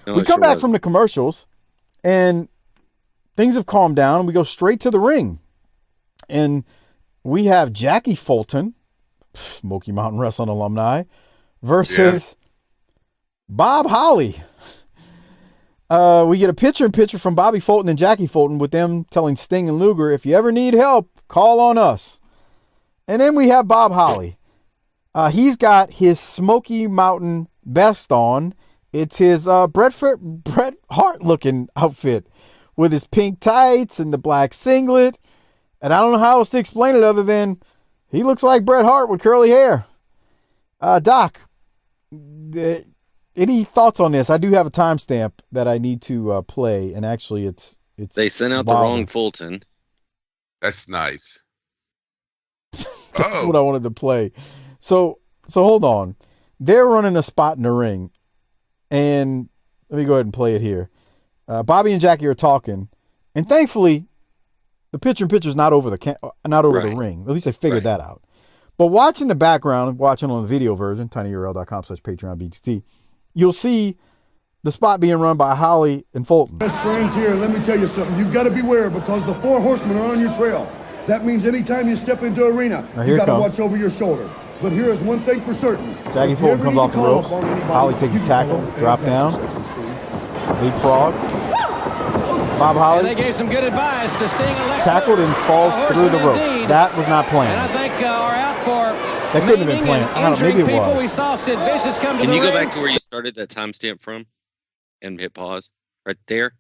No, we come back from the commercials, and things have calmed down, and we go straight to the ring. And we have Jackie Fulton, Smoky Mountain Wrestling alumni, versus Bob Holly. We get a picture-in-picture from Bobby Fulton and Jackie Fulton with them telling Sting and Luger, if you ever need help, call on us. And then we have Bob Holly. He's got his Smoky Mountain best on. It's his Bret Hart-looking outfit with his pink tights and the black singlet. And I don't know how else to explain it other than he looks like Bret Hart with curly hair. Doc, any thoughts on this? I do have a timestamp that I need to play, and actually it's
they sent out the wrong Fulton.
That's nice.
That's what I wanted to play. So hold on. They're running a spot in the ring, and let me go ahead and play it here. Bobby and Jackie are talking, and thankfully, the picture-in-picture is not over the ring. At least they figured that out. But watching the background, watching on the video version, tinyurl.com/PatreonBTT, you'll see the spot being run by Holly and Fulton.
Best friends here, let me tell you something. You've got to beware because the four horsemen are on your trail. That means anytime you step into an arena, you got to watch over your shoulder. But here is one thing for certain.
Jackie Fulton comes off the ropes. Holly takes a tackle, drop down, leapfrog. Bob Holly
they gave some good advice to Sting and
tackled and falls through the ropes. That was not planned.
And I think are out for
that couldn't have been planned. I don't know, maybe it was.
We saw Sid Vicious come to
Can
the
you go
ring.
back to where you started that timestamp from and hit pause? Right there.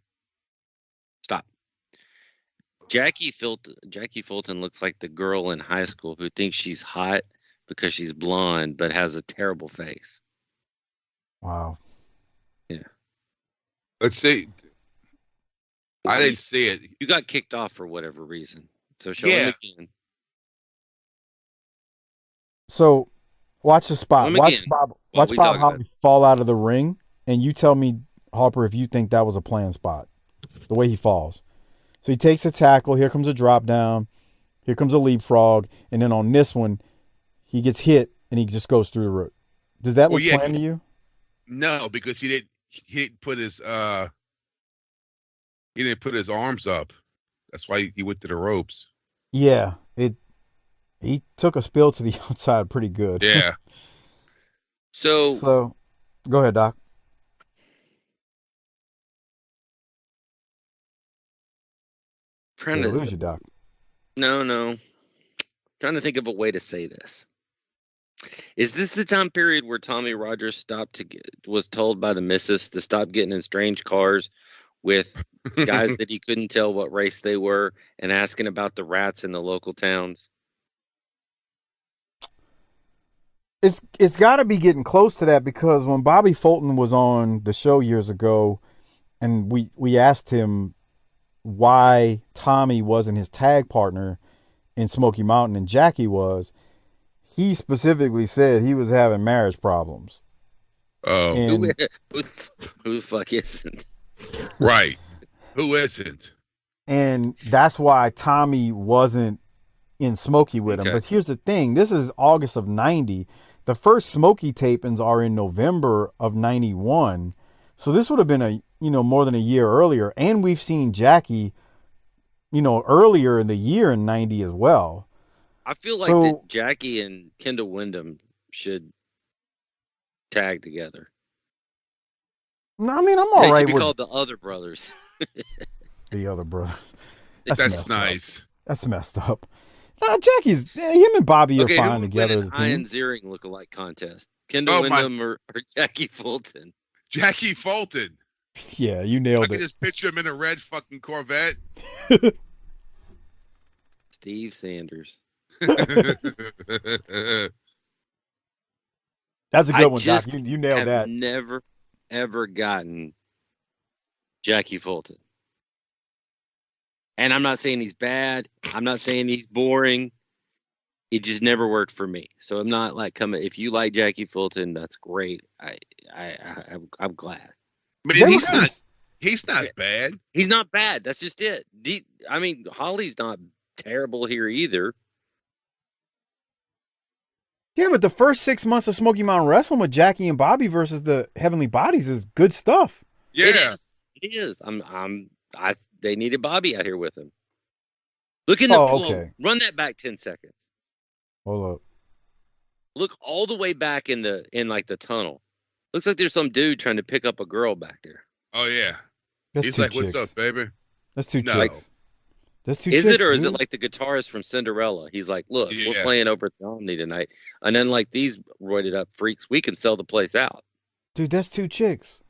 Stop. Jackie Fulton looks like the girl in high school who thinks she's hot because she's blonde but has a terrible face.
Wow.
Yeah.
Let's see. I didn't see it.
You got kicked off for whatever reason. So show him again.
So watch the spot. Watch Bob Holly fall out of the ring, and you tell me, Harper, if you think that was a planned spot. The way he falls. So he takes a tackle. Here comes a drop down. Here comes a leapfrog. And then on this one, he gets hit, and he just goes through the rope. Does that look planned to you?
No, because he didn't put his He didn't put his arms up. That's why he went to the ropes.
Yeah, he took a spill to the outside pretty good.
Yeah.
So, go ahead, Doc.
Trying to
lose you, Doc.
No. Trying to think of a way to say this. Is this the time period where Tommy Rogers was told by the missus to stop getting in strange cars with guys that he couldn't tell what race they were and asking about the rats in the local towns?
It's got to be getting close to that, because when Bobby Fulton was on the show years ago, and we asked him why Tommy wasn't his tag partner in Smoky Mountain and Jackie was, he specifically said he was having marriage problems.
Oh,
who the fuck isn't?
Right. Who isn't?
And that's why Tommy wasn't in Smoky with him. But here's the thing. This is August of 90. The first Smoky tapings are in November of 91. So this would have been more than a year earlier. And we've seen Jackie, earlier in the year in 90 as well.
I feel like that Jackie and Kendall Windham should tag together.
No, I mean, I'm all right.
They should be called the Other Brothers.
The Other Brothers.
That's nice.
That's messed up. Jackie's him and Bobby are fine together.
Who would win an Ian Ziering lookalike contest? Kendall Windham or Jackie Fulton?
Jackie Fulton.
Yeah, you nailed it.
I can just picture him in a red fucking Corvette.
Steve Sanders.
That's a good one, Doc. You nailed that.
I've never, ever gotten Jackie Fulton. And I'm not saying he's bad. I'm not saying he's boring. It just never worked for me. So I'm not like coming. If you like Jackie Fulton, that's great. I'm glad.
I mean, he's not bad.
He's not bad. That's just it. I mean, Holly's not terrible here either.
Yeah, but the first 6 months of Smoky Mountain Wrestling with Jackie and Bobby versus the Heavenly Bodies is good stuff.
Yeah,
it is. They needed Bobby out here with him. Look in the pool. Okay. Run that back 10 seconds.
Hold up.
Look all the way back in the tunnel. Looks like there's some dude trying to pick up a girl back there.
Oh yeah.
He's like,
"What's up, baby?"
That's two chicks. That's two
chicks.
Is
it, or is it like the guitarist from Cinderella? He's like, "Look, we're playing over at the Omni tonight, and then like these roided up freaks, we can sell the place out."
Dude, that's two chicks.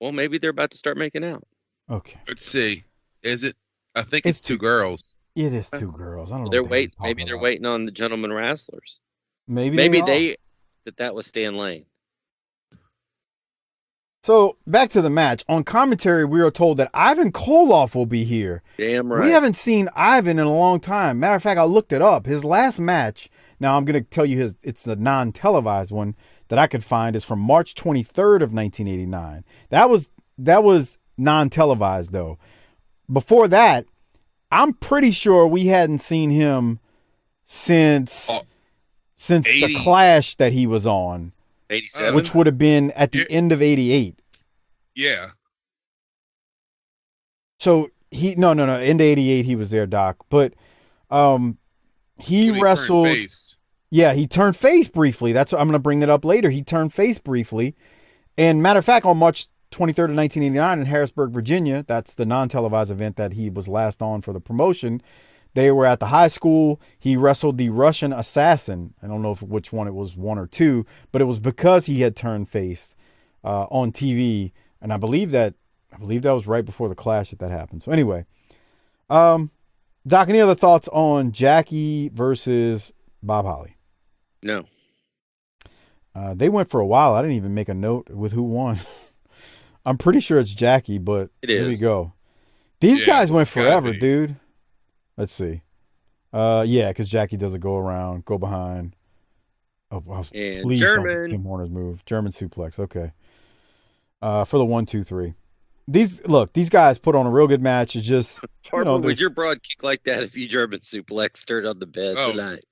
Well, maybe they're about to start making out.
Okay.
Let's see. Is it? I think it's two girls.
It is two girls. I don't know.
Maybe they're waiting on the Gentleman Wrestlers.
Maybe
that was Stan Lane.
So back to the match. On commentary, we are told that Ivan Koloff will be here.
Damn right.
We haven't seen Ivan in a long time. Matter of fact, I looked it up. His last match. Now I'm going to tell you it's the non-televised one that I could find is from March 23rd of 1989. That was non-televised though. Before that, I'm pretty sure we hadn't seen him since the Clash that he was on.
87,
which would have been at the end of 88.
Yeah.
So end of 88 he was there, Doc. But he wrestled. Yeah, he turned face briefly. That's what I'm going to bring it up later. He turned face briefly. And matter of fact, on March 23rd of 1989 in Harrisburg, Virginia, that's the non-televised event that he was last on for the promotion. They were at the high school. He wrestled the Russian Assassin. I don't know which one it was, one or two, but it was because he had turned face on TV, and I believe that was right before the Clash that happened. So anyway, Doc, any other thoughts on Jackie versus Bob Holly?
No.
They went for a while. I didn't even make a note with who won. I'm pretty sure it's Jackie, but here we go. These guys went forever, dude. Let's see. Because Jackie does a go behind.
And
please
German.
Don't Tim Horner's move. German suplex. Okay. For the 1, 2, 3. These guys put on a real good match. It's just
Harper, would your broad kick like that if you German suplex stirred on the bed tonight?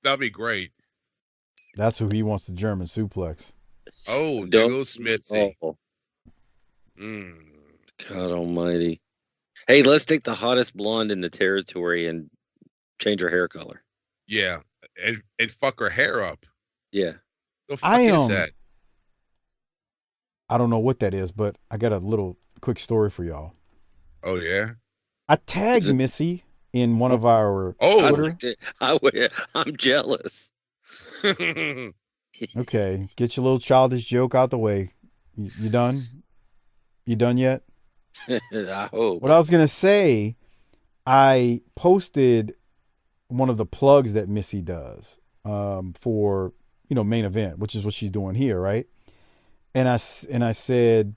That'd be great.
That's who he wants, the German suplex.
Oh, there goes Smithy.
God almighty. Hey, let's take the hottest blonde in the territory and change her hair color.
Yeah, and fuck her hair up.
Yeah.
The fuck is that?
I don't know what that is, but I got a little quick story for y'all.
Oh yeah.
I tagged Missy in one of our.
I'm jealous.
Okay, get your little childish joke out the way. You done? You done yet?
I hope.
What I was gonna say, I posted one of the plugs that Missy does for main event, which is what she's doing here, right? And I said,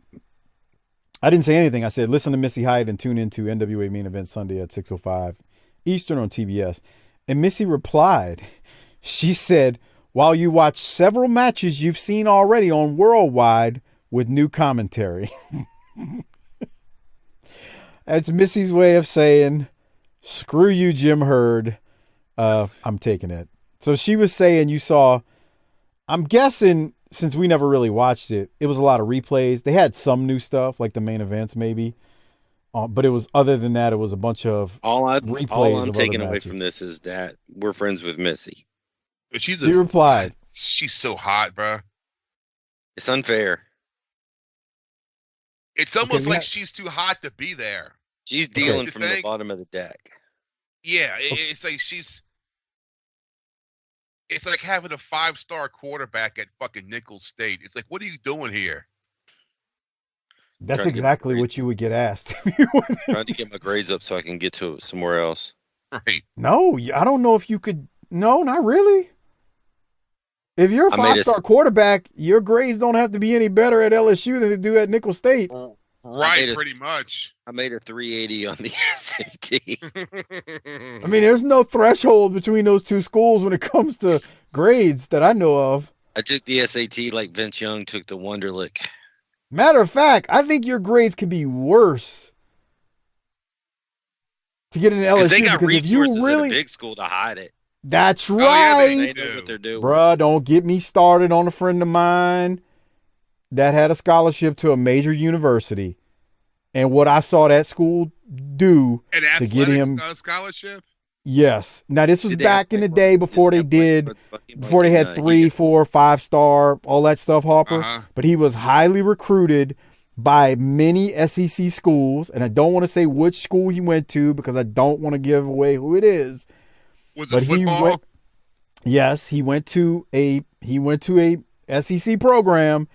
I didn't say anything. I said, listen to Missy Hyatt and tune into NWA Main Event Sunday at 6:05 Eastern on TBS. And Missy replied, she said, while you watch several matches you've seen already on Worldwide with new commentary. That's Missy's way of saying, screw you, Jim Hurd. I'm taking it. So she was saying you saw, I'm guessing, since we never really watched it, it was a lot of replays. They had some new stuff, like the main events maybe. But it was, other than that, it was a bunch of replays.
All I'm taking away from this is that we're friends with Missy.
But
she replied.
She's so hot, bro.
It's unfair.
It's almost like she's too hot to be there.
She's dealing from the bottom of the deck.
Yeah, it's like it's like having a 5-star quarterback at fucking Nicholls State. It's like, what are you doing here?
That's exactly what you would get asked.
Trying to get my grades up so I can get to somewhere else.
Right.
No, I don't know if you could. No, not really. If you're a 5-star quarterback, your grades don't have to be any better at LSU than they do at Nicholls State.
Right, pretty much.
I made a 380 on the SAT.
I mean, there's no threshold between those two schools when it comes to grades that I know of.
I took the SAT like Vince Young took the Wonderlic.
Matter of fact, I think your grades could be worse to get into LSU.
They got resources
at
a big school to hide it.
That's right.
They know what they're doing.
Bruh, don't get me started on a friend of mine that had a scholarship to a major university. And what I saw that school do to get him
scholarship?
Yes. Now this was back in the day before they had 3, 4, 5-star, all that stuff, Harper.
Uh-huh.
But he was highly recruited by many SEC schools, and I don't want to say which school he went to because I don't want to give away who it is.
Was it football?
Yes, he went to a SEC program,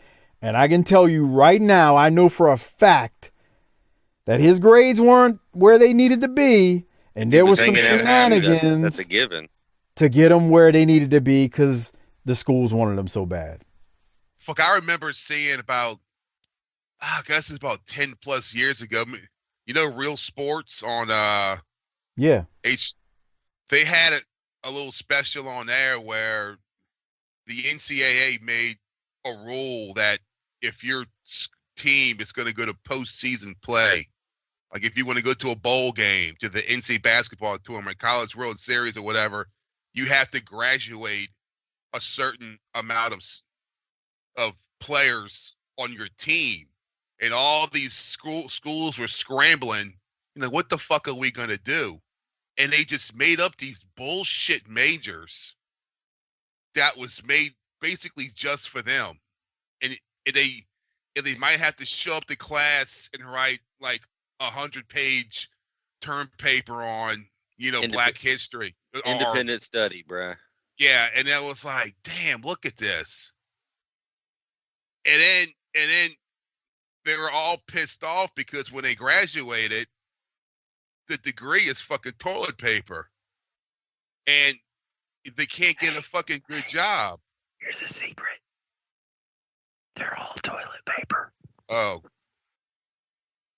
and I can tell you right now, I know for a fact that his grades weren't where they needed to be, and there was some shenanigans.
That's a given.
To get them where they needed to be because the schools wanted them so bad.
Fuck, I remember seeing about, I guess it's about 10 plus years ago. You know, Real Sports on
yeah.
They had a little special on there where the NCAA made a rule that if your team is going to go to postseason play, like if you want to go to a bowl game, to the NCAA basketball tournament, College World Series or whatever, you have to graduate a certain amount of players on your team. And all these schools were scrambling, what the fuck are we going to do? And they just made up these bullshit majors that was made basically just for them. And they might have to show up to class and write like 100-page term paper on, Black history.
Independent study, bruh.
Yeah, and that was like, damn, look at this. And then they were all pissed off because when they graduated, the degree is fucking toilet paper. And they can't get a fucking good job.
Here's a secret. They're all toilet paper.
Oh.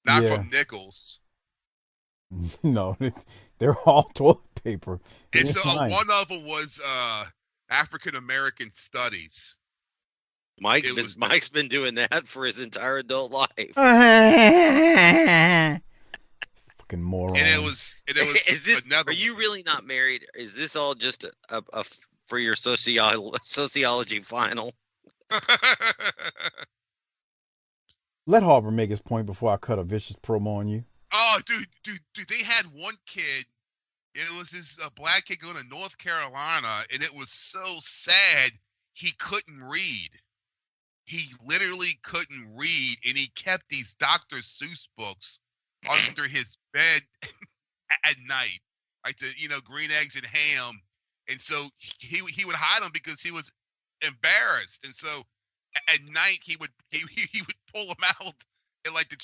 Not from Nicholls.
No, they're all toilet paper.
And so one of them was African American studies.
Mike's been doing that for his entire adult life.
Fucking moron.
And it was another.
Are you really not married? Is this all just a for your sociology final?
Let Harper make his point before I cut a vicious promo on you.
Oh, dude, they had one kid. It was this black kid going to North Carolina, and it was so sad he couldn't read. He literally couldn't read, and he kept these Dr. Seuss books under his bed at night, like the green eggs and ham. And so he would hide them because he was embarrassed. And so at night he would pull them out and like to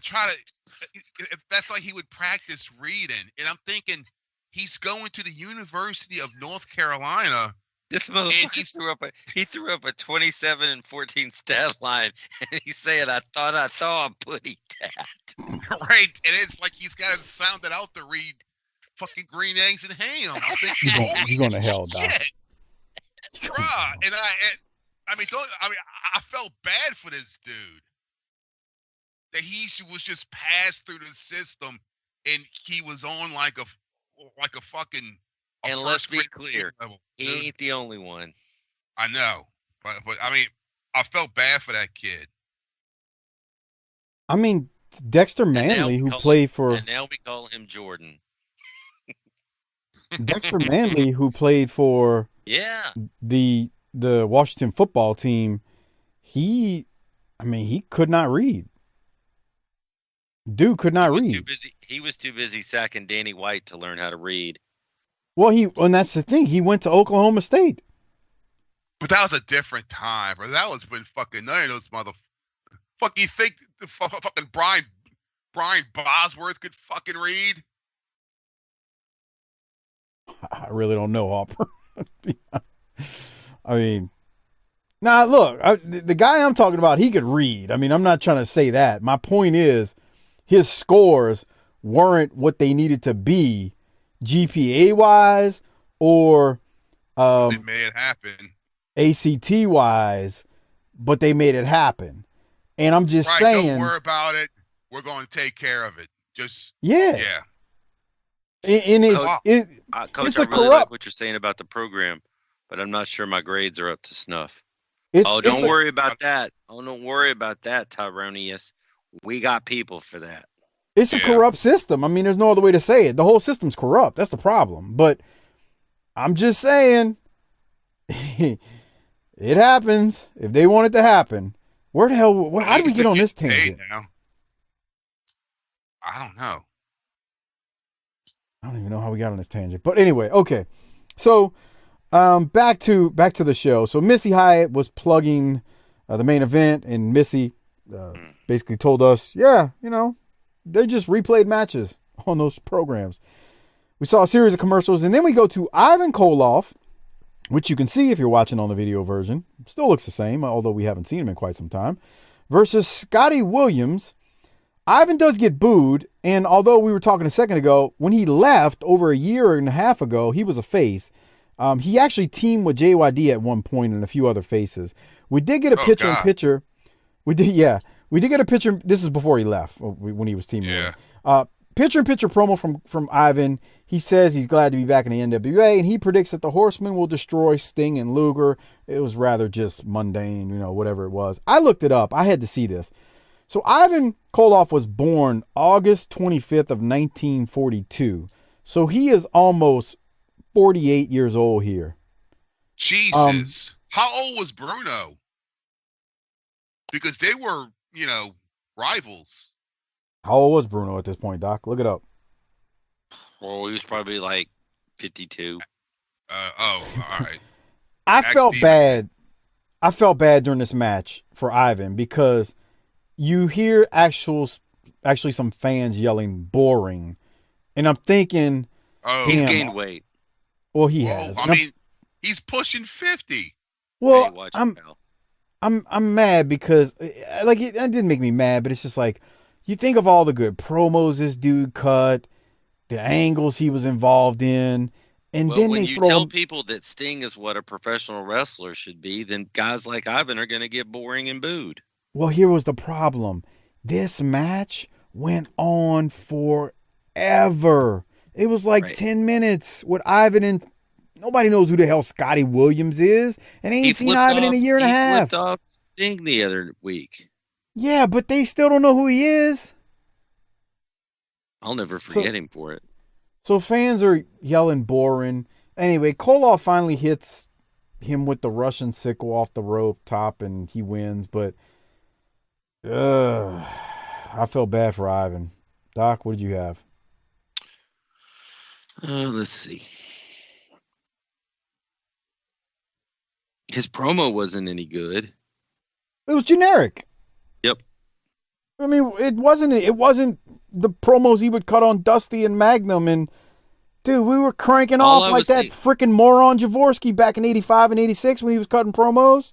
try to. That's like he would practice reading. And I'm thinking he's going to the University of North Carolina.
This motherfucker threw up a 27 and 14 stat line, and he's saying, "I thought I'm putting that."
Right, and it's like he's got to sound it out to read fucking green eggs and ham. I'm thinking,
you're going to hell, Doc.
Bruh, and I felt bad for this dude that he was just passed through the system, and he was on like a fucking.
And let's be clear, he ain't the only one.
I know, but I mean, I felt bad for that kid.
I mean, Dexter Manley, who played for.
And now we call him Jordan.
Dexter Manley, who played for.
Yeah.
The Washington football team, he could not read. Dude could not read.
He was too busy sacking Danny White to learn how to read.
Well, and that's the thing. He went to Oklahoma State.
But that was a different time, bro. That was when fucking none of those fuck you think the fucking Brian Bosworth could fucking read?
I really don't know, Harper. I mean, now look, the guy I'm talking about, he could read. I mean, I'm not trying to say that. My point is, his scores weren't what they needed to be, GPA wise or
they made it happen.
ACT wise, but they made it happen. And I'm just saying,
don't worry about it. We're going to take care of it. Just
yeah. And
Coach,
it's
I
a
really
corrupt.
like what you're saying about the program, but I'm not sure my grades are up to snuff. Don't worry about that. Oh, don't worry about that, Tyronius. We got people for that.
It's a corrupt system. I mean, there's no other way to say it. The whole system's corrupt. That's the problem. But I'm just saying, it happens. If they want it to happen, where the hell? How did we get on this tangent?
Now? I don't know.
I don't even know how we got on this tangent. But anyway, okay. So back to the show. So Missy Hyatt was plugging the main event, and Missy basically told us, they just replayed matches on those programs. We saw a series of commercials, and then we go to Ivan Koloff, which you can see if you're watching on the video version. Still looks the same, although we haven't seen him in quite some time, versus Scotty Williams. Ivan does get booed, and although we were talking a second ago, when he left over a year and a half ago, he was a face. He actually teamed with JYD at one point and a few other faces. We did get a picture-in-picture. We did get a picture. This is before he left, when he was teaming with him. Picture-in-picture promo from Ivan. He says he's glad to be back in the NWA, and he predicts that the Horsemen will destroy Sting and Luger. It was rather just mundane, whatever it was. I looked it up. I had to see this. So Ivan Koloff was born August 25th of 1942. So he is almost 48 years old here.
Jesus. How old was Bruno? Because they were, rivals.
How old was Bruno at this point, Doc? Look it up.
Well, he was probably like 52.
All right.
I felt bad during this match for Ivan because you hear actually some fans yelling boring, and I'm thinking,
he's gained weight.
Well, he has.
I mean, he's pushing 50.
Well, I'm mad because it didn't make me mad, but it's just like you think of all the good promos this dude cut, the angles he was involved in, and then
when
they
you tell people that Sting is what a professional wrestler should be, then guys like Ivan are going to get boring and booed.
Well, here was the problem. This match went on forever. It was like 10 minutes with Ivan, and nobody knows who the hell Scotty Williams is, and they ain't seen Ivan in a year and a half.
He flipped off Sting the other week.
Yeah, but they still don't know who he is.
I'll never forget him for it.
So fans are yelling boring. Anyway, Koloff finally hits him with the Russian sickle off the rope top, and he wins. But I felt bad for Ivan. Doc, what did you have?
Let's see. His promo wasn't any good.
It was generic.
Yep.
I mean, it wasn't the promos he would cut on Dusty and Magnum, and dude, we were cranking off like that freaking moron Javorsky back in 85 and 86 when he was cutting promos.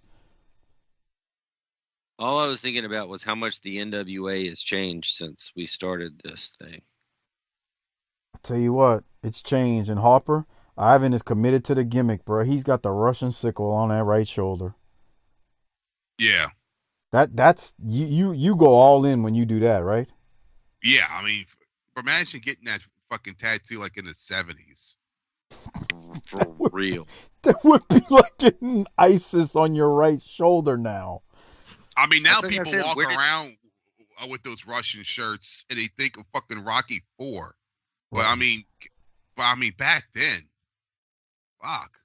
All I was thinking about was how much the NWA has changed since we started this thing.
I'll tell you what, it's changed. And Harper, Ivan is committed to the gimmick, bro. He's got the Russian sickle on that right shoulder.
Yeah.
That's you go all in when you do that, right?
Yeah, I mean, imagine getting that fucking tattoo like in the 70s.
For real.
That would be like getting ISIS on your right shoulder now.
I mean, now people walk around with those Russian shirts and they think of fucking Rocky IV. But I mean, back then, fuck.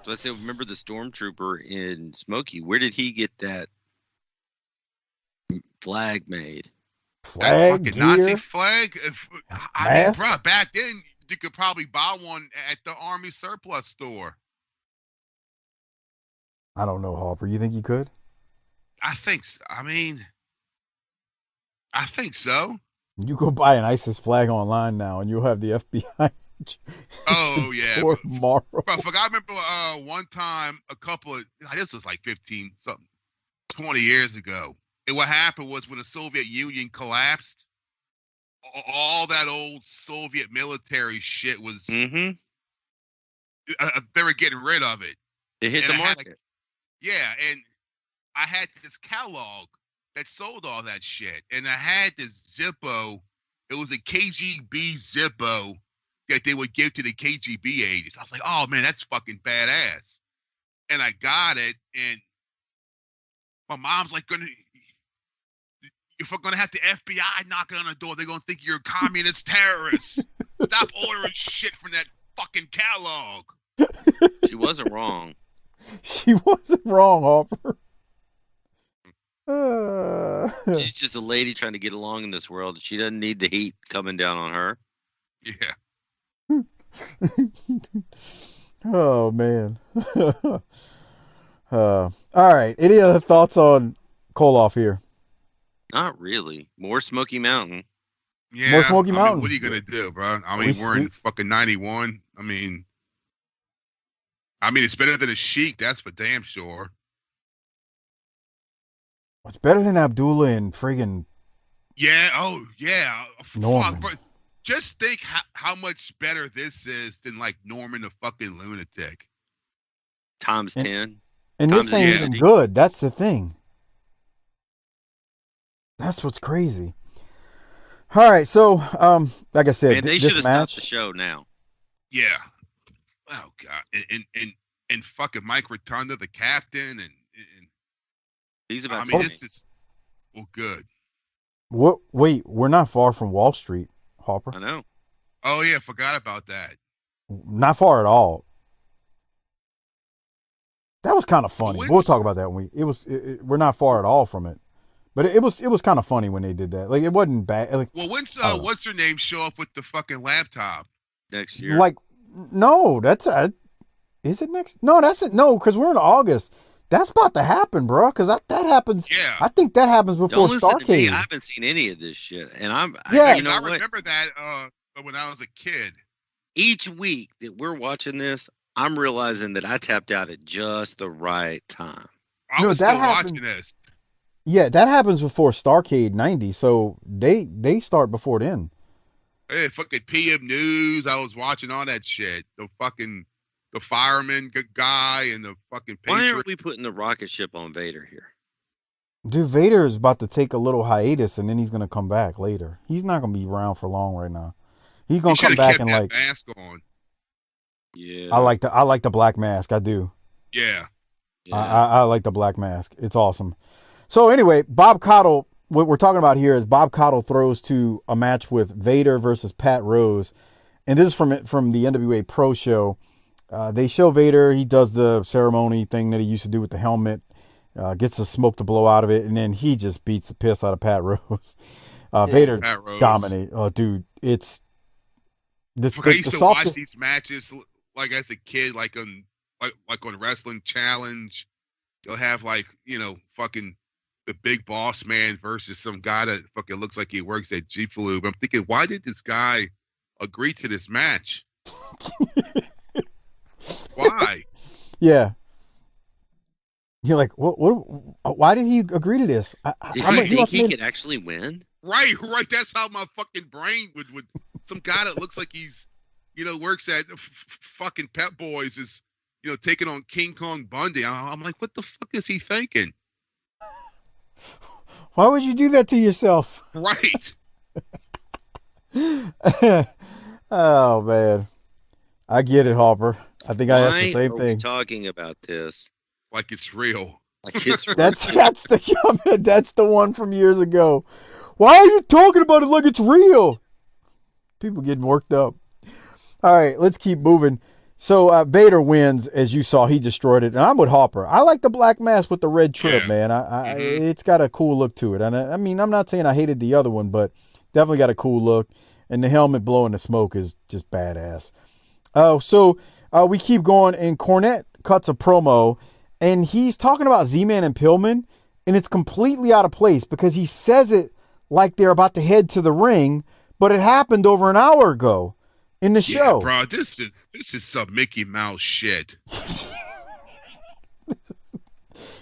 So I said, remember the Stormtrooper in Smoky? Where did he get that flag made?
That fucking Nazi flag? I mean, bro, back then you could probably buy one at the Army surplus store.
I don't know, Harper. You think you could?
I think so. I think so.
You go buy an ISIS flag online now, and you'll have the FBI.
Oh yeah,
tomorrow.
Bro, I remember one time this was like 20 years ago. And what happened was when the Soviet Union collapsed, all that old Soviet military shit was.
Mm-hmm.
They were getting rid of it.
They hit the market.
And I had this catalog that sold all that shit, and I had this Zippo. It was a KGB Zippo that they would give to the KGB agents. I was like, oh man, that's fucking badass. And I got it, and my mom's like, if we're gonna have the FBI knocking on the door, they're gonna think you're a communist terrorist. Stop ordering shit from that fucking catalog.
She wasn't wrong.
She wasn't wrong, Harper.
She's just a lady trying to get along in this world. She doesn't need the heat coming down on her.
Yeah.
Oh man. All right. Any other thoughts on Koloff here?
Not really. More Smoky Mountain.
Yeah.
More Smoky Mountain.
What are you gonna do, bro? I mean, we're in fucking 91. I mean, it's better than a Sheik. That's for damn sure.
It's better than Abdullah and friggin'.
Yeah. Oh yeah.
Norman.
Fuck, bro. Just think how much better this is than like Norman the fucking lunatic.
Times 10.
And this ain't even good. That's the thing. That's what's crazy. All right, so like I said,
man, they should have stopped the show now.
Yeah. Oh god. And fucking Mike Rotunda, the captain, and
he's about.
This is good.
What? Wait, we're not far from Wall Street, Harper.
I know.
Oh yeah, forgot about that.
Not far at all. That was kind of funny. We'll talk about that when we're not far at all from it. But it was kind of funny when they did that. Like, it wasn't bad. Like,
well, what's her name show up with the fucking laptop
next year?
Like, no, is it next? No, that's it. No, because we're in August. That's about to happen, bro. Because that happens.
Yeah.
I think that happens before Starrcade.
I haven't seen any of this shit, and I
remember that when I was a kid.
Each week that we're watching this, I'm realizing that I tapped out at just the right time.
I was still watching this.
Yeah, that happens before Starrcade 90, so they start before then.
Hey, fucking PM News, I was watching all that shit. The fireman guy and the fucking Patriot.
Why aren't we putting the rocket ship on Vader here?
Dude, Vader is about to take a little hiatus, and then he's going to come back later. He's not going to be around for long right now. He's going to come back and like
mask on.
Yeah.
I like the black mask. I do.
Yeah.
I like the black mask. It's awesome. So anyway, Bob Caudle, what we're talking about here is Bob Caudle throws to a match with Vader versus Pat Rose. And this is from the NWA Pro Show. They show Vader. He does the ceremony thing that he used to do with the helmet. Gets the smoke to blow out of it. And then he just beats the piss out of Pat Rose. Vader dominate. Oh, dude. It's...
I used to watch these matches like as a kid, like on Wrestling Challenge. They'll have fucking the Big Boss Man versus some guy that fucking looks like he works at G Flube. I'm thinking, why did this guy agree to this match? Why?
Yeah. You're like, what? Why did he agree to this?
Did he think he could actually win?
Right. That's how my fucking brain would. Some guy that looks like he's, works at fucking Pep Boys is, taking on King Kong Bundy. I'm like, what the fuck is he thinking?
Why would you do that to yourself?
Right.
Oh, man. I get it, Harper. I think I asked the same thing.
Why are we talking about this?
Like it's real.
Like it's real.
That's the one from years ago. Why are you talking about it like it's real? People getting worked up. All right, let's keep moving. So Vader wins, as you saw. He destroyed it, and I'm with Harper. I like the black mask with the red trim, man. It's got a cool look to it. And I mean, I'm not saying I hated the other one, but definitely got a cool look. And the helmet blowing the smoke is just badass. So we keep going, and Cornette cuts a promo, and he's talking about Z-Man and Pillman, and it's completely out of place because he says it like they're about to head to the ring, but it happened over an hour ago in the show.
Bro, this is some Mickey Mouse shit.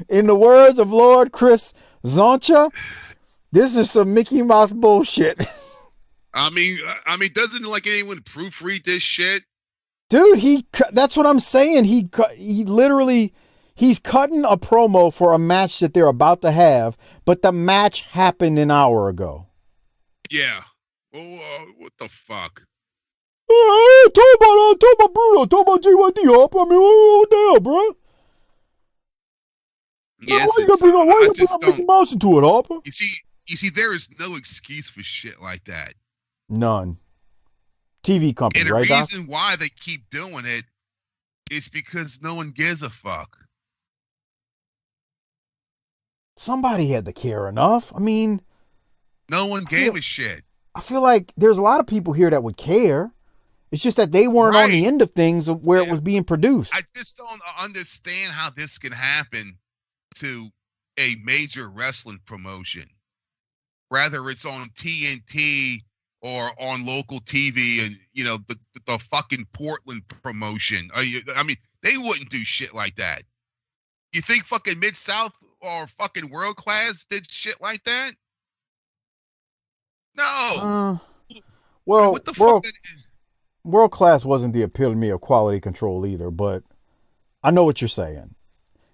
In the words of Lord Chris Zoncha, this is some Mickey Mouse bullshit.
I mean, doesn't like anyone proofread this shit?
Dude, that's what I'm saying. He's cutting a promo for a match that they're about to have, but the match happened an hour ago.
Yeah. Well, what the fuck?
Talk about Bruno, talk about JYD, Harper. I mean, what the hell, bro?
Yes,
why you bring Mickey Mouse into it, Harper?
You see, there is no excuse for shit like that.
None. TV company,
and the
right,
reason
Doc?
why they keep doing it is because no one gives a fuck.
Somebody had to care enough. I mean,
no one gave a shit.
I feel like there's a lot of people here that would care. It's just that they weren't on the end of things of where it was being produced.
I just don't understand how this can happen to a major wrestling promotion. Whether it's on TNT or on local TV and, the fucking Portland promotion. I mean, they wouldn't do shit like that. You think fucking Mid-South or fucking World Class did shit like that? No.
Well,
what the fuck?
World Class wasn't the epitome of quality control either, but I know what you're saying.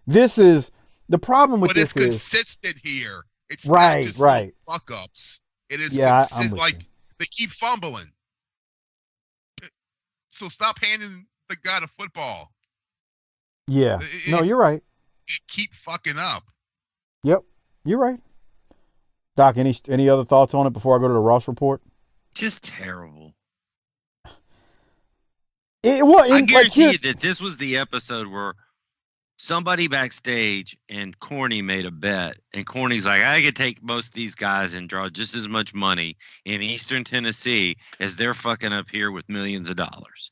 This is the problem with this.
But it's consistent here. It's
right,
not just
right.
Fuck ups. It is
consistent.
Like they keep fumbling. So stop handing the guy the football.
Yeah. No, you're right.
Keep fucking up.
Yep, you're right. Doc, any other thoughts on it before I go to the Ross report?
Just terrible.
I
guarantee you that this was the episode where somebody backstage and Corny made a bet, and Corny's like, I could take most of these guys and draw just as much money in Eastern Tennessee as they're fucking up here with millions of dollars.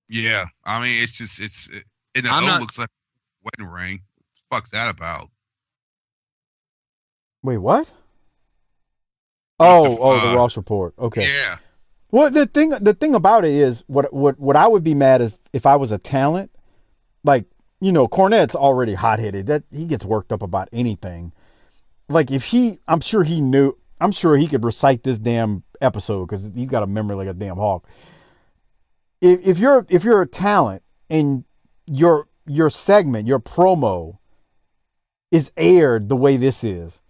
Yeah, I mean, it looks like a wedding ring. What the fuck's that about?
Wait, what? The Ross report. Okay.
Yeah.
Well, the thing about it is, what I would be mad if I was a talent, like, Cornette's already hot-headed. That he gets worked up about anything. Like I'm sure he could recite this damn episode because he's got a memory like a damn hawk. If you're a talent and your segment, your promo is aired the way this is,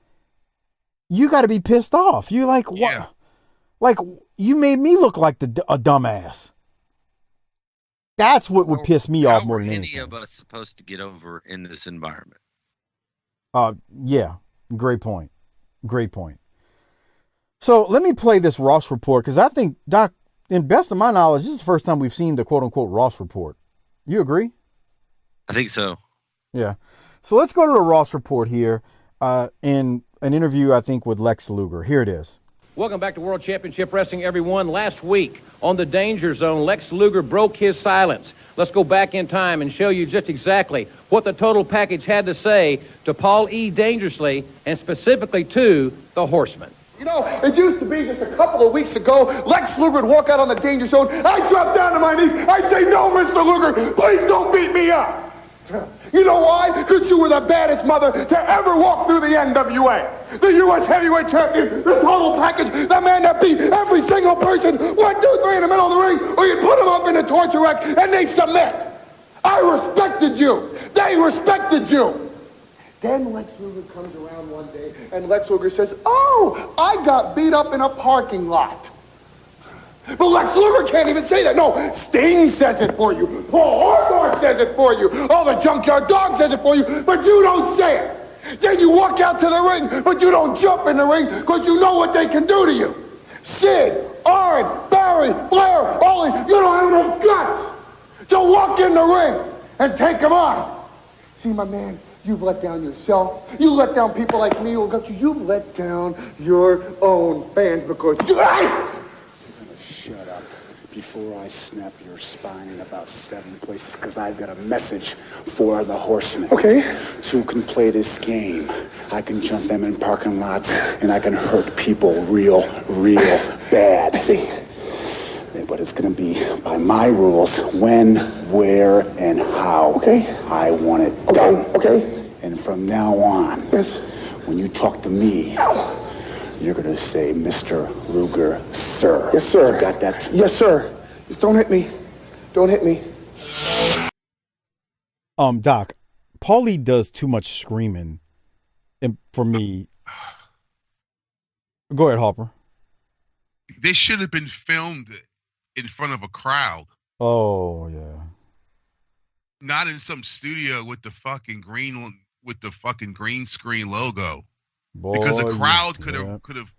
you got to be pissed off. You're like, what?
Yeah.
Like, you made me look like a dumbass. That's what would piss me off more than anything.
How are any of us supposed to get over in this environment?
Yeah. Great point. Great point. So let me play this Ross report because I think, Doc, in best of my knowledge, this is the first time we've seen the quote-unquote Ross report. You agree?
I think so.
Yeah. So let's go to the Ross report here in an interview, I think, with Lex Luger. Here it is.
Welcome back to World Championship Wrestling, everyone. Last week on the Danger Zone, Lex Luger broke his silence. Let's go back in time and show you just exactly what the total package had to say to Paul E. Dangerously and specifically to the Horseman.
You know, it used to be just a couple of weeks ago, Lex Luger would walk out on the Danger Zone. I'd drop down to my knees. I'd say, no, Mr. Luger, please don't beat me up. You know why? Because you were the baddest mother to ever walk through the NWA. The U.S. heavyweight champion, the total package, the man that beat every single person, 1, 2, 3 in the middle of the ring, or you'd put them up in a torture rack and they submit. I respected you. They respected you. Then Lex Luger comes around one day and Lex Luger says, oh, I got beat up in a parking lot. But Lex Luger can't even say that. No, Sting says it for you. Paul Harper says it for you. All the Junkyard Dog says it for you, but you don't say it. Then you walk out to the ring, but you don't jump in the ring because you know what they can do to you. Sid, Arn, Barry, Flair, Ollie, you don't have enough guts to walk in the ring and take them on. See, my man, you've let down yourself. You let down people like me who got you. You've let down your own fans because you...
Shut up before I snap your spine in about 7 places, because I've got a message for the Horsemen.
Okay.
Who can play this game. I can jump them in parking lots, and I can hurt people real bad. But it's going to be by my rules, when, where, and how.
Okay.
I want it done.
Okay.
And from now on,
Yes.
when you talk to me, you're going to say, Mr. Luger, sir.
Yes, sir.
You got that?
Yes, sir. Just don't hit me. Don't hit me.
Doc, Paulie does too much screaming for me. Go ahead, Harper.
This should have been filmed in front of a crowd.
Oh, yeah.
Not in some studio with the fucking green screen logo.
Boy,
Because a crowd
yeah.
could have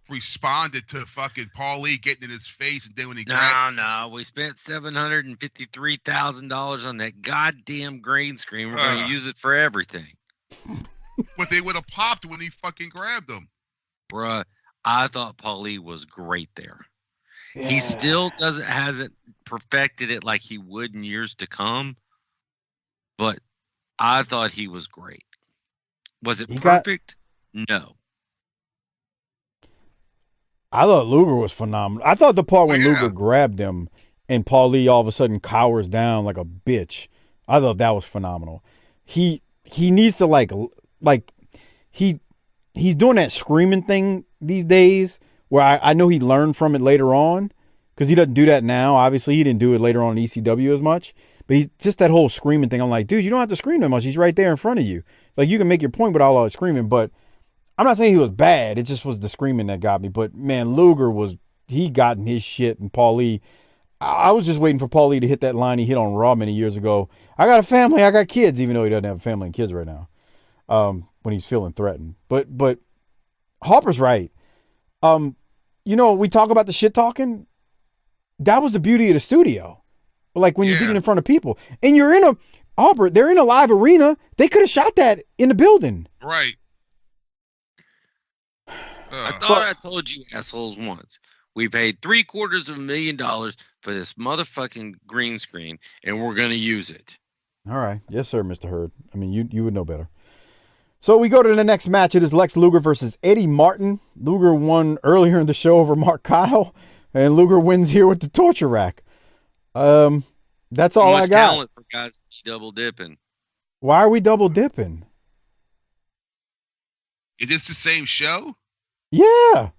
responded to fucking Paulie getting in his face, and then when he
No, we spent $753,000 on that goddamn green screen. We're going to use it for everything.
But they would have popped when he fucking grabbed them.
Bruh, I thought Paulie was great there.
Yeah.
He still hasn't perfected it like he would in years to come, but I thought he was great. Was it perfect? No.
I thought Luger was phenomenal. I thought the part when Luger grabbed him and Paulie all of a sudden cowers down like a bitch. I thought that was phenomenal. He needs to he's doing that screaming thing these days where I know he learned from it later on because he doesn't do that now. Obviously, he didn't do it later on in ECW as much. But he's just that whole screaming thing. I'm like, dude, you don't have to scream that much. He's right there in front of you. Like, you can make your point without all that screaming, but I'm not saying he was bad. It just was the screaming that got me. But, man, Luger he got in his shit, and Paulie, I was just waiting for Paulie to hit that line he hit on Raw many years ago. I got a family, I got kids, even though he doesn't have a family and kids right now, when he's feeling threatened. But Harper's right. We talk about the shit talking. That was the beauty of the studio. Like, when you're getting in front of people. And you're in they're in a live arena. They could have shot that in the building.
Right.
I thought I told you assholes once. We paid $750,000 for this motherfucking green screen, and we're going to use it.
All right. Yes, sir, Mr. Hurd. I mean, you would know better. So we go to the next match. It is Lex Luger versus Eddie Martin. Luger won earlier in the show over Mark Kyle, and Luger wins here with the torture rack. That's all I got.
Talent for guys to be double dipping.
Why are we double dipping?
Is this the same show?
Yeah.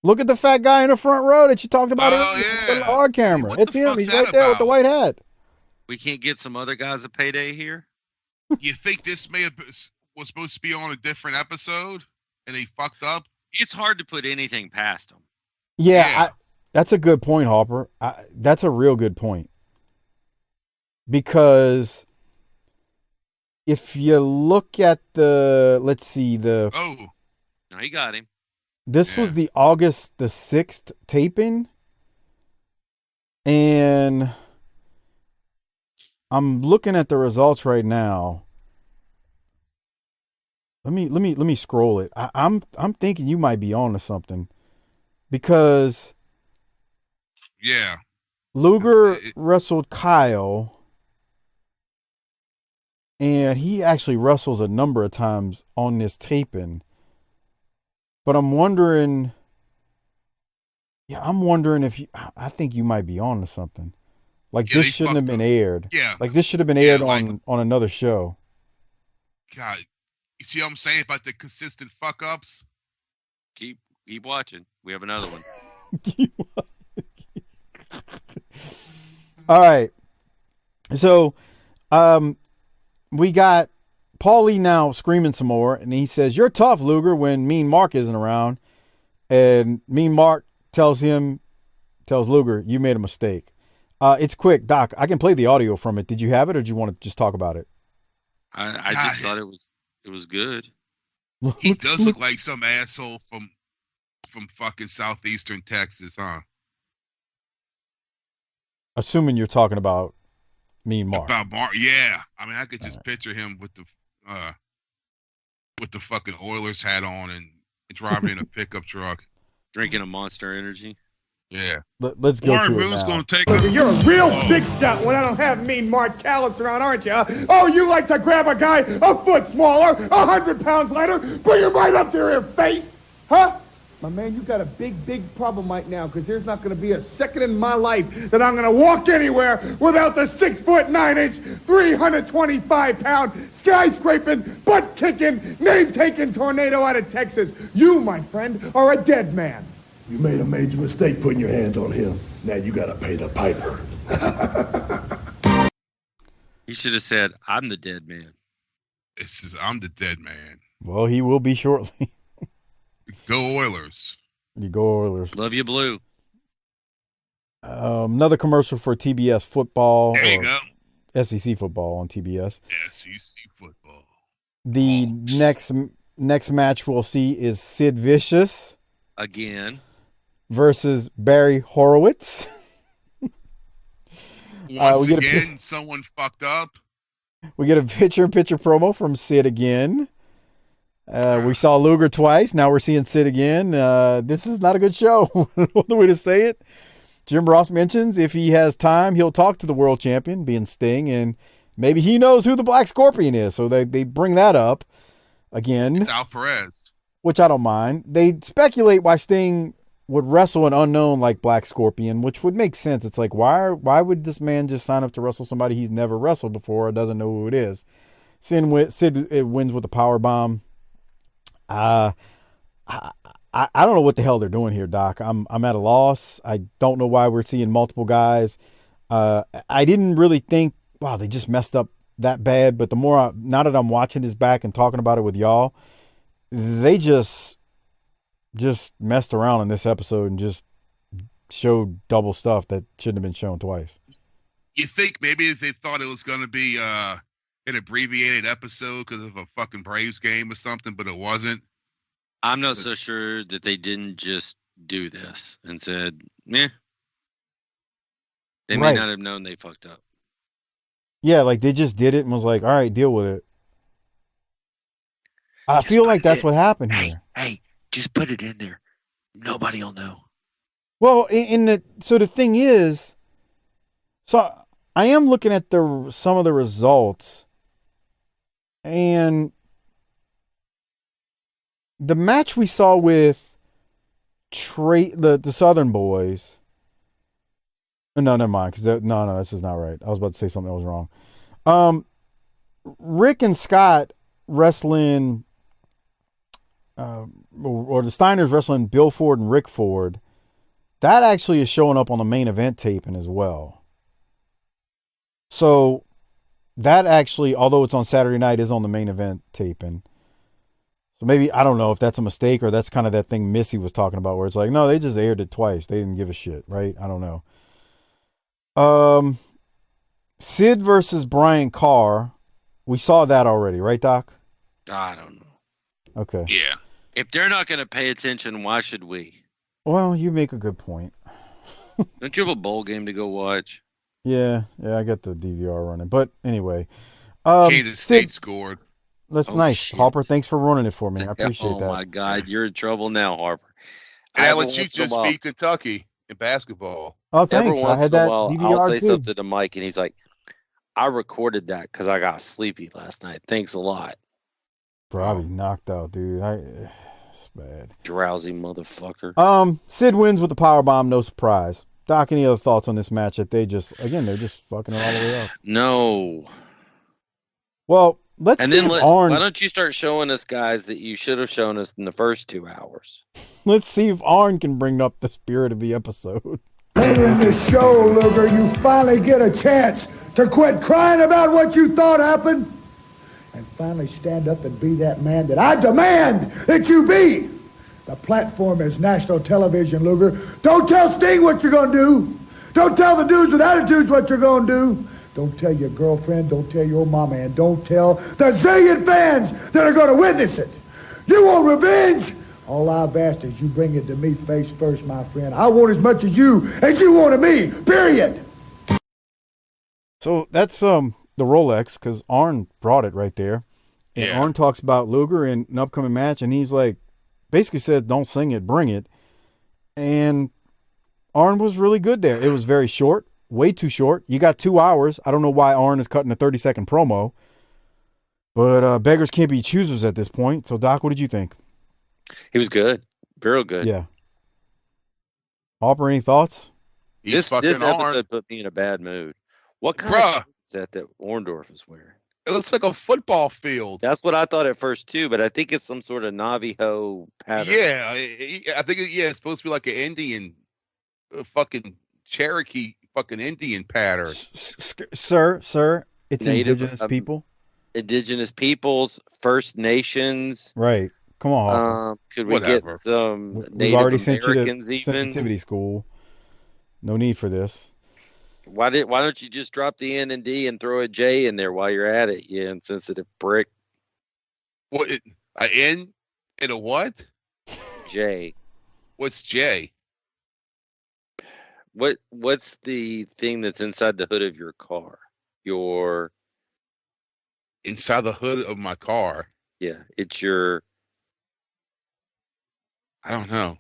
Look at the fat guy in the front row that you talked about earlier.
Yeah.
On the hard camera.
What
It's
the
him.
fuck's
He's
that
right there with the
about?
white hat.
We can't get some other guys a payday here?
You think this was supposed to be on a different episode, and they fucked up?
It's hard to put anything past them.
Yeah. That's a good point, Harper. That's a real good point. Because if you look at let's see,
Oh,
now you got him.
This was the August the 6th taping, and I'm looking at the results right now. Let me scroll it. I'm thinking you might be on to something, because Luger wrestled Kyle, and he actually wrestles a number of times on this taping. But I'm wondering if I think you might be on to something. Like, this shouldn't have been aired.
Yeah.
Like, this should have been aired on another show.
God, you see what I'm saying about the consistent fuck ups?
Keep watching. We have another one.
All right. So, we got Paulie now screaming some more, and he says, "You're tough, Luger," when Mean Mark isn't around. And Mean Mark tells Luger, "You made a mistake." It's quick, Doc. I can play the audio from it. Did you have it, or do you want to just talk about it?
I just thought it was good.
He does look like some asshole from fucking southeastern Texas, huh?
Assuming you're talking about Mean Mark.
About Mark, yeah. I mean, I could just picture him with the fucking Oilers hat on and driving in a pickup truck,
drinking a Monster Energy.
Yeah.
Let's go to it now.
Gonna take
You're a real big shot when I don't have Mean Mark Callis around, aren't you? Oh, you like to grab a guy a foot smaller, 100 pounds lighter, bring him right up to your face, huh? My man, you got a big problem right now, because there's not going to be a second in my life that I'm going to walk anywhere without the 6'9", 325-pound, skyscraping, butt-kicking, name-taking tornado out of Texas. You, my friend, are a dead man.
You made a major mistake putting your hands on him. Now you gotta pay the piper.
He should have said, "I'm the dead man."
It says, "I'm the dead man."
Well, he will be shortly.
Go Oilers.
You go Oilers.
Love you, Blue.
Another commercial for TBS football.
There you go.
SEC football on TBS.
SEC football.
The next match we'll see is Sid Vicious
again
versus Barry Horowitz.
Once again, someone fucked up.
We get a picture-in-picture promo from Sid again. We saw Luger twice. Now we're seeing Sid again. This is not a good show. What way to say it? Jim Ross mentions if he has time, he'll talk to the world champion, being Sting, and maybe he knows who the Black Scorpion is. So they bring that up again.
It's Al Perez.
Which I don't mind. They speculate why Sting would wrestle an unknown like Black Scorpion, which would make sense. It's like, why would this man just sign up to wrestle somebody he's never wrestled before or doesn't know who it is? Sid wins with a power bomb. I don't know what the hell they're doing here, Doc. I'm at a loss. I don't know why we're seeing multiple guys. I didn't really think, wow, they just messed up that bad. But now that I'm watching this back and talking about it with y'all, they just messed around in this episode and just showed double stuff that shouldn't have been shown twice.
You think maybe they thought it was going to be an abbreviated episode because of a fucking Braves game or something, but it wasn't?
I'm not so sure that they didn't just do this and said, meh. They may not have known they fucked up.
Yeah, like they just did it and was like, all right, deal with it. I feel like that's what happened here.
Hey, just put it in there. Nobody will know.
Well, so the thing is, so I am looking at some of the results, and the match we saw with the Southern Boys. No, never mind. No, this is not right. I was about to say something that was wrong. Rick and Scott wrestling, or the Steiners wrestling Bill Ford and Rick Ford. That actually is showing up on the main event taping as well. So that actually, although it's on Saturday night, is on the main event taping. So maybe, I don't know if that's a mistake or that's kind of that thing Missy was talking about where it's like, no, they just aired it twice. They didn't give a shit, right? I don't know. Sid versus Brian Carr We saw that already, right, Doc?
I don't know.
Okay.
Yeah.
If they're not going to pay attention, why should we?
Well, you make a good point.
Don't you have a bowl game to go watch?
Yeah, I got the DVR running. But anyway.
Kansas State scored.
That's nice.
Shit.
Harper, thanks for running it for me. I appreciate that.
Oh, my God. You're in trouble now, Harper.
And I let you just beat Kentucky in basketball.
Oh, thanks.
Every once
I had
in a
that
while,
DVR
I'll say
too.
something to Mike, and he's like, I recorded that because I got sleepy last night. Thanks a lot.
Probably knocked out, dude. It's bad.
Drowsy motherfucker.
Sid wins with the powerbomb, no surprise. Doc, any other thoughts on this match that they're just fucking it all the way up?
No.
Well, let's see if Arn...
Why don't you start showing us guys that you should have shown us in the first 2 hours?
Let's see if Arn can bring up the spirit of the episode.
Later in the show, Luger, you finally get a chance to quit crying about what you thought happened and finally stand up and be that man that I demand that you be. The platform is national television, Luger. Don't tell Sting what you're going to do. Don't tell the dudes with attitudes what you're going to do. Don't tell your girlfriend, don't tell your mama, and don't tell the zillion fans that are going to witness it. You want revenge? All I've asked is you bring it to me face first, my friend. I want as much of you want of me, period.
So that's the Rolex, because Arn brought it right there. And Arn talks about Luger in an upcoming match, and he's like, basically says, don't sing it, bring it. And Arn was really good there. It was very short, way too short. You got 2 hours. I don't know why Arn is cutting a 30-second promo. But beggars can't be choosers at this point. So, Doc, what did you think?
He was good. Real good.
Yeah. Harper, any thoughts?
This episode put me in a bad mood. What kind of shirt is that Orndorff is wearing?
It looks like a football field.
That's what I thought at first, too, but I think it's some sort of Navajo pattern.
Yeah, I think it's supposed to be like an Indian, fucking Cherokee, fucking Indian pattern.
Sir, it's indigenous people.
Indigenous peoples, First Nations.
Right. Come on, Harper.
Could we get some
We've already
Native Americans
sent you to sensitivity school. No need for this.
Why don't you just drop the N and D and throw a J in there while you're at it, you insensitive prick?
What? An N and a what?
J.
What's J?
What's the thing that's inside the hood of your car?
Inside the hood of my car?
Yeah, it's your...
I don't know.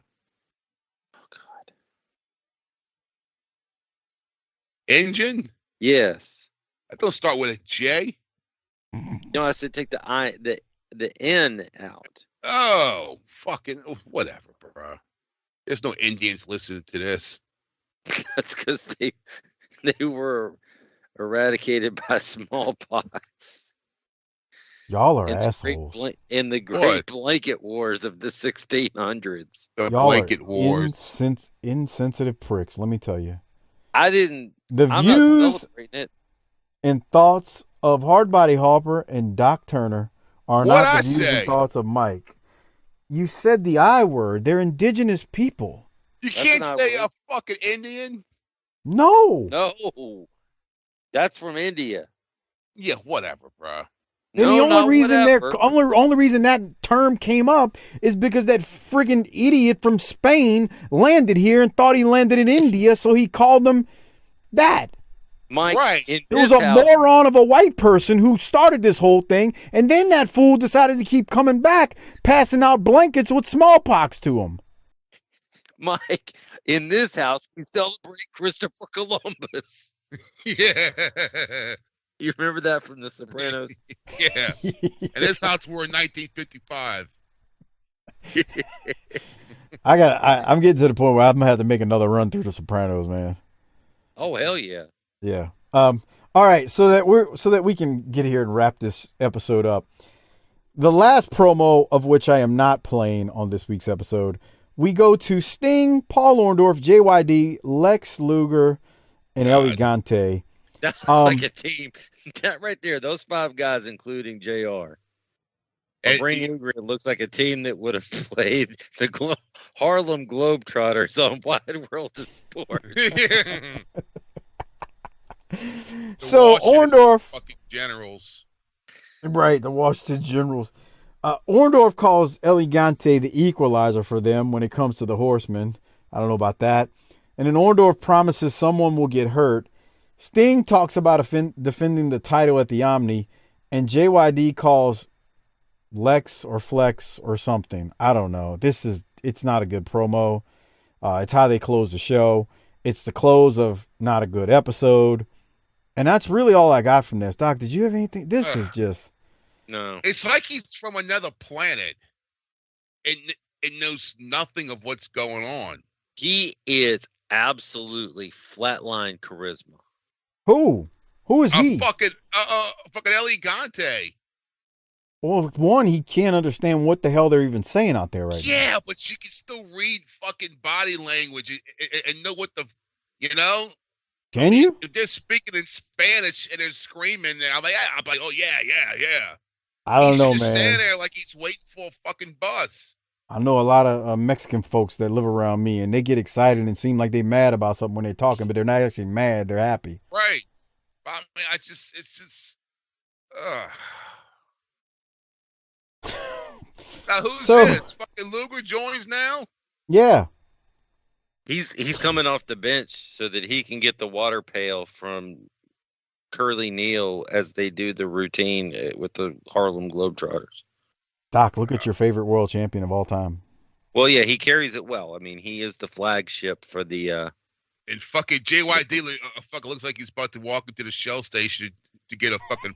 Oh, God.
Engine?
Yes.
I don't start with a J.
No, I said take the N out.
Oh, fucking whatever, bro. There's no Indians listening to this.
That's because they were eradicated by smallpox.
Y'all are assholes.
In the Great Blanket Wars of the 1600s.
The Blanket Wars.
Insensitive pricks, let me tell you.
I'm
views
not celebrating it.
And thoughts of Hardbody Harper and Doc Turner are not the views and thoughts of Mike. You said the I word. They're indigenous people.
You can't say a fucking Indian?
No.
No. That's from India.
Yeah, whatever, bro.
And the only reason that term came up is because that friggin' idiot from Spain landed here and thought he landed in India, so he called them that.
Mike,
right.
It was a moron of a white person who started this whole thing, and then that fool decided to keep coming back, passing out blankets with smallpox to him.
Mike, in this house, we celebrate Christopher Columbus.
Yeah.
You remember that from The Sopranos?
Yeah. And this house we're in 1955.
I'm getting to the point where I'm gonna have to make another run through The Sopranos, man.
Oh hell yeah.
Yeah. All right, so that we can get here and wrap this episode up. The last promo of which I am not playing on this week's episode, we go to Sting, Paul Orndorff, JYD, Lex Luger, and Elegante.
That looks like a team. That right there, those 5 guys, including JR. It looks like a team that would have played the Harlem Globetrotters on Wide World of Sports.
So Orndorff,
fucking generals.
Right, the Washington Generals. Orndorff calls Elegante the equalizer for them when it comes to the Horsemen. I don't know about that. And then Orndorff promises someone will get hurt. Sting talks about defending the title at the Omni. And JYD calls Lex or Flex or something. I don't know. It's not a good promo. It's how they close the show. It's the close of not a good episode. And that's really all I got from this. Doc, did you have anything? This is just...
No.
It's like he's from another planet and knows nothing of what's going on.
He is absolutely flatline charisma.
Who? Who is he?
Fucking Elegante.
Well, one, he can't understand what the hell they're even saying out there right now.
Yeah, but you can still read fucking body language and know what the, you know?
Can you?
If they're speaking in Spanish and they're screaming, I'm like, oh, yeah.
I don't know, man.
He's just standing there like he's waiting for a fucking bus.
I know a lot of Mexican folks that live around me, and they get excited and seem like they're mad about something when they're talking, but they're not actually mad. They're happy.
Right. I mean, it's just. Now who's this? Fucking Luger joins now?
Yeah.
He's coming off the bench so that he can get the water pail from Curly Neal as they do the routine with the Harlem Globetrotters.
Doc, look at your favorite world champion of all time.
Well, yeah, he carries it well. I mean, he is the flagship for the...
And fucking JYD fucking looks like he's about to walk into the Shell station to get a fucking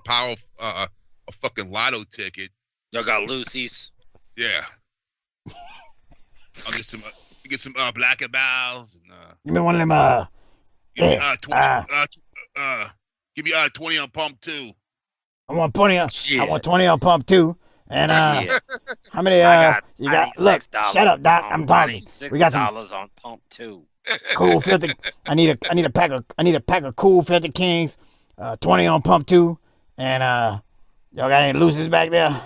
a fucking lotto ticket.
Y'all got Lucy's?
Yeah. I'll get some black and bows.
Give me one of them.
Give me 20 on pump 2.
I want 20 on.
Shit.
I want 20 on pump 2. And
Yeah.
how many? You got? Look, shut up, Doc. I'm talking. We got some
$6 on pump 2.
cool filter. I need a pack of cool filter kings. 20 on pump 2. And y'all got any looses back there?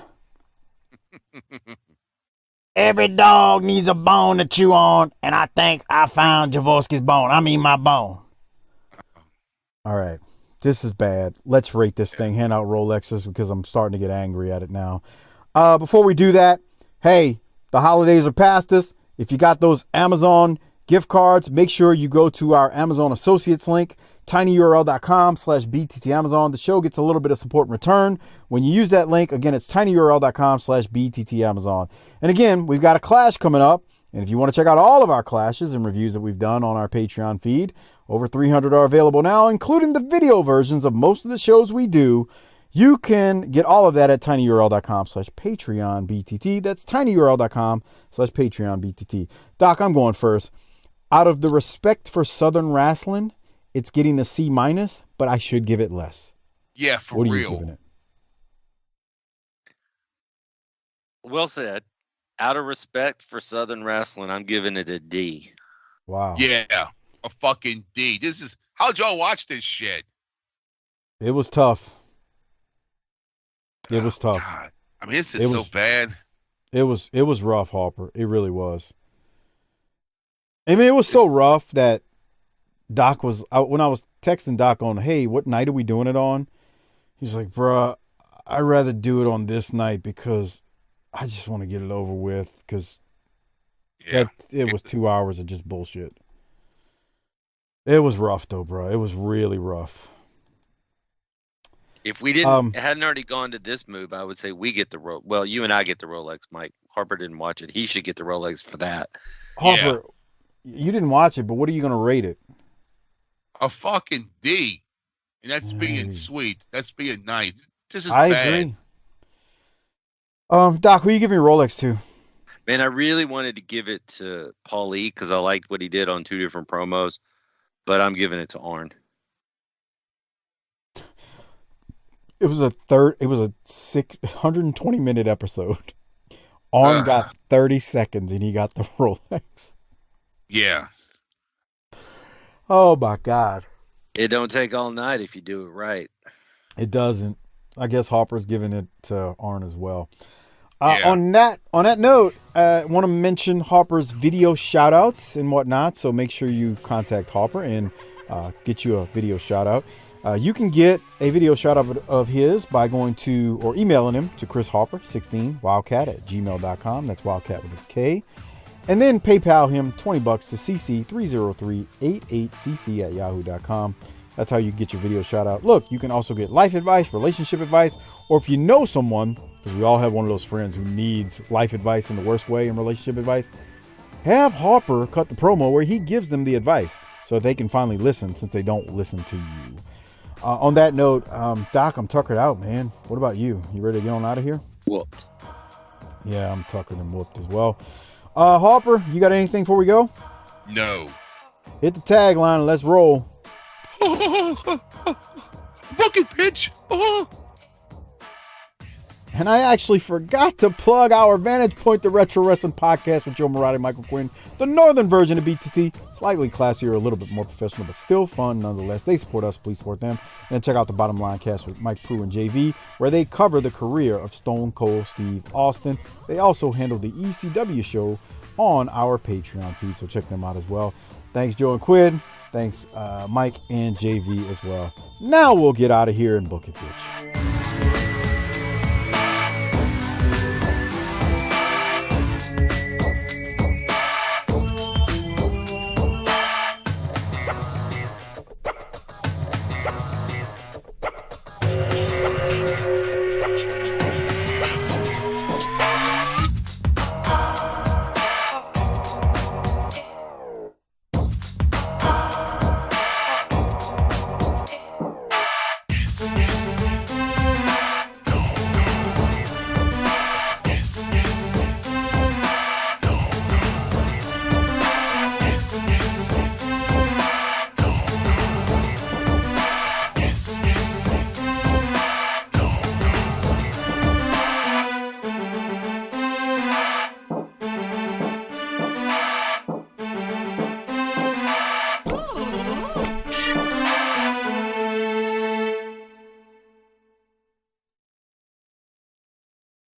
Every dog needs a bone to chew on, and I think I found Jaworski's bone. I mean my bone. All right. This is bad. Let's rate this thing. Hand out Rolexes because I'm starting to get angry at it now. Before we do that, hey, the holidays are past us. If you got those Amazon gift cards, make sure you go to our Amazon Associates link, tinyurl.com/bttamazon. The show gets a little bit of support in return. When you use that link, again, it's tinyurl.com/bttamazon. And again, we've got a clash coming up. And if you want to check out all of our clashes and reviews that we've done on our Patreon feed, over 300 are available now, including the video versions of most of the shows we do. You can get all of that at tinyurl.com/PatreonBTT. That's tinyurl.com/PatreonBTT. Doc, I'm going first. Out of the respect for Southern wrestling, it's getting a C-, but I should give it less.
Yeah, for
what
real.
What are you giving it?
Well said. Out of respect for Southern wrestling, I'm giving it a D.
Wow.
Yeah, a fucking D. How'd y'all watch this shit?
It was tough. It was tough.
God. I mean, this is so bad.
It was rough, Harper. It really was. I mean, it was so rough that Doc was, when I was texting Doc on, hey, what night are we doing it on? He's like, bruh, I'd rather do it on this night because I just want to get it over with because it was 2 hours of just bullshit. It was rough, though, bro. It was really rough.
If we hadn't already gone to this move, I would say we get the Rolex. Well, you and I get the Rolex, Mike. Harper didn't watch it. He should get the Rolex for that.
Harper, you didn't watch it, but what are you going to rate it?
A fucking D. And that's being sweet. That's being nice. This is
I
bad.
agree. Doc, who are you giving your Rolex to?
Man, I really wanted to give it to Paul E because I liked what he did on 2 different promos, but I'm giving it to Arn.
It was a 120-minute episode. Arn got 30 seconds and he got the Rolex.
Yeah.
Oh my God.
It don't take all night if you do it right.
It doesn't. I guess Harper's giving it to Arn as well. On that note, I want to mention Harper's video shout-outs and whatnot, so make sure you contact Harper and get you a video shout-out. You can get a video shout out of his by going to or emailing him to Chris Harper 16 wildcat at gmail.com. That's wildcat with a K. And then PayPal him $20 to cc30388cc at yahoo.com. That's how you get your video shout out. Look, you can also get life advice, relationship advice, or if you know someone, because we all have one of those friends who needs life advice in the worst way and relationship advice, have Harper cut the promo where he gives them the advice so that they can finally listen since they don't listen to you. On that note, Doc, I'm tuckered out, man. What about you? You ready to get on out of here?
Whooped.
Yeah, I'm tuckered and whooped as well. Harper, you got anything before we go?
No.
Hit the tagline and let's roll.
Bucket pitch.
And I actually forgot to plug our Vantage Point, the Retro Wrestling Podcast with Joe Murata and Michael Quinn, the northern version of BTT, slightly classier, a little bit more professional, but still fun nonetheless. They support us, please support them. And then check out the Bottom Line Cast with Mike Prue and JV, where they cover the career of Stone Cold Steve Austin. They also handle the ECW show on our Patreon feed, so check them out as well. Thanks, Joe and Quinn. Thanks, Mike and JV as well. Now we'll get out of here and book it, bitch.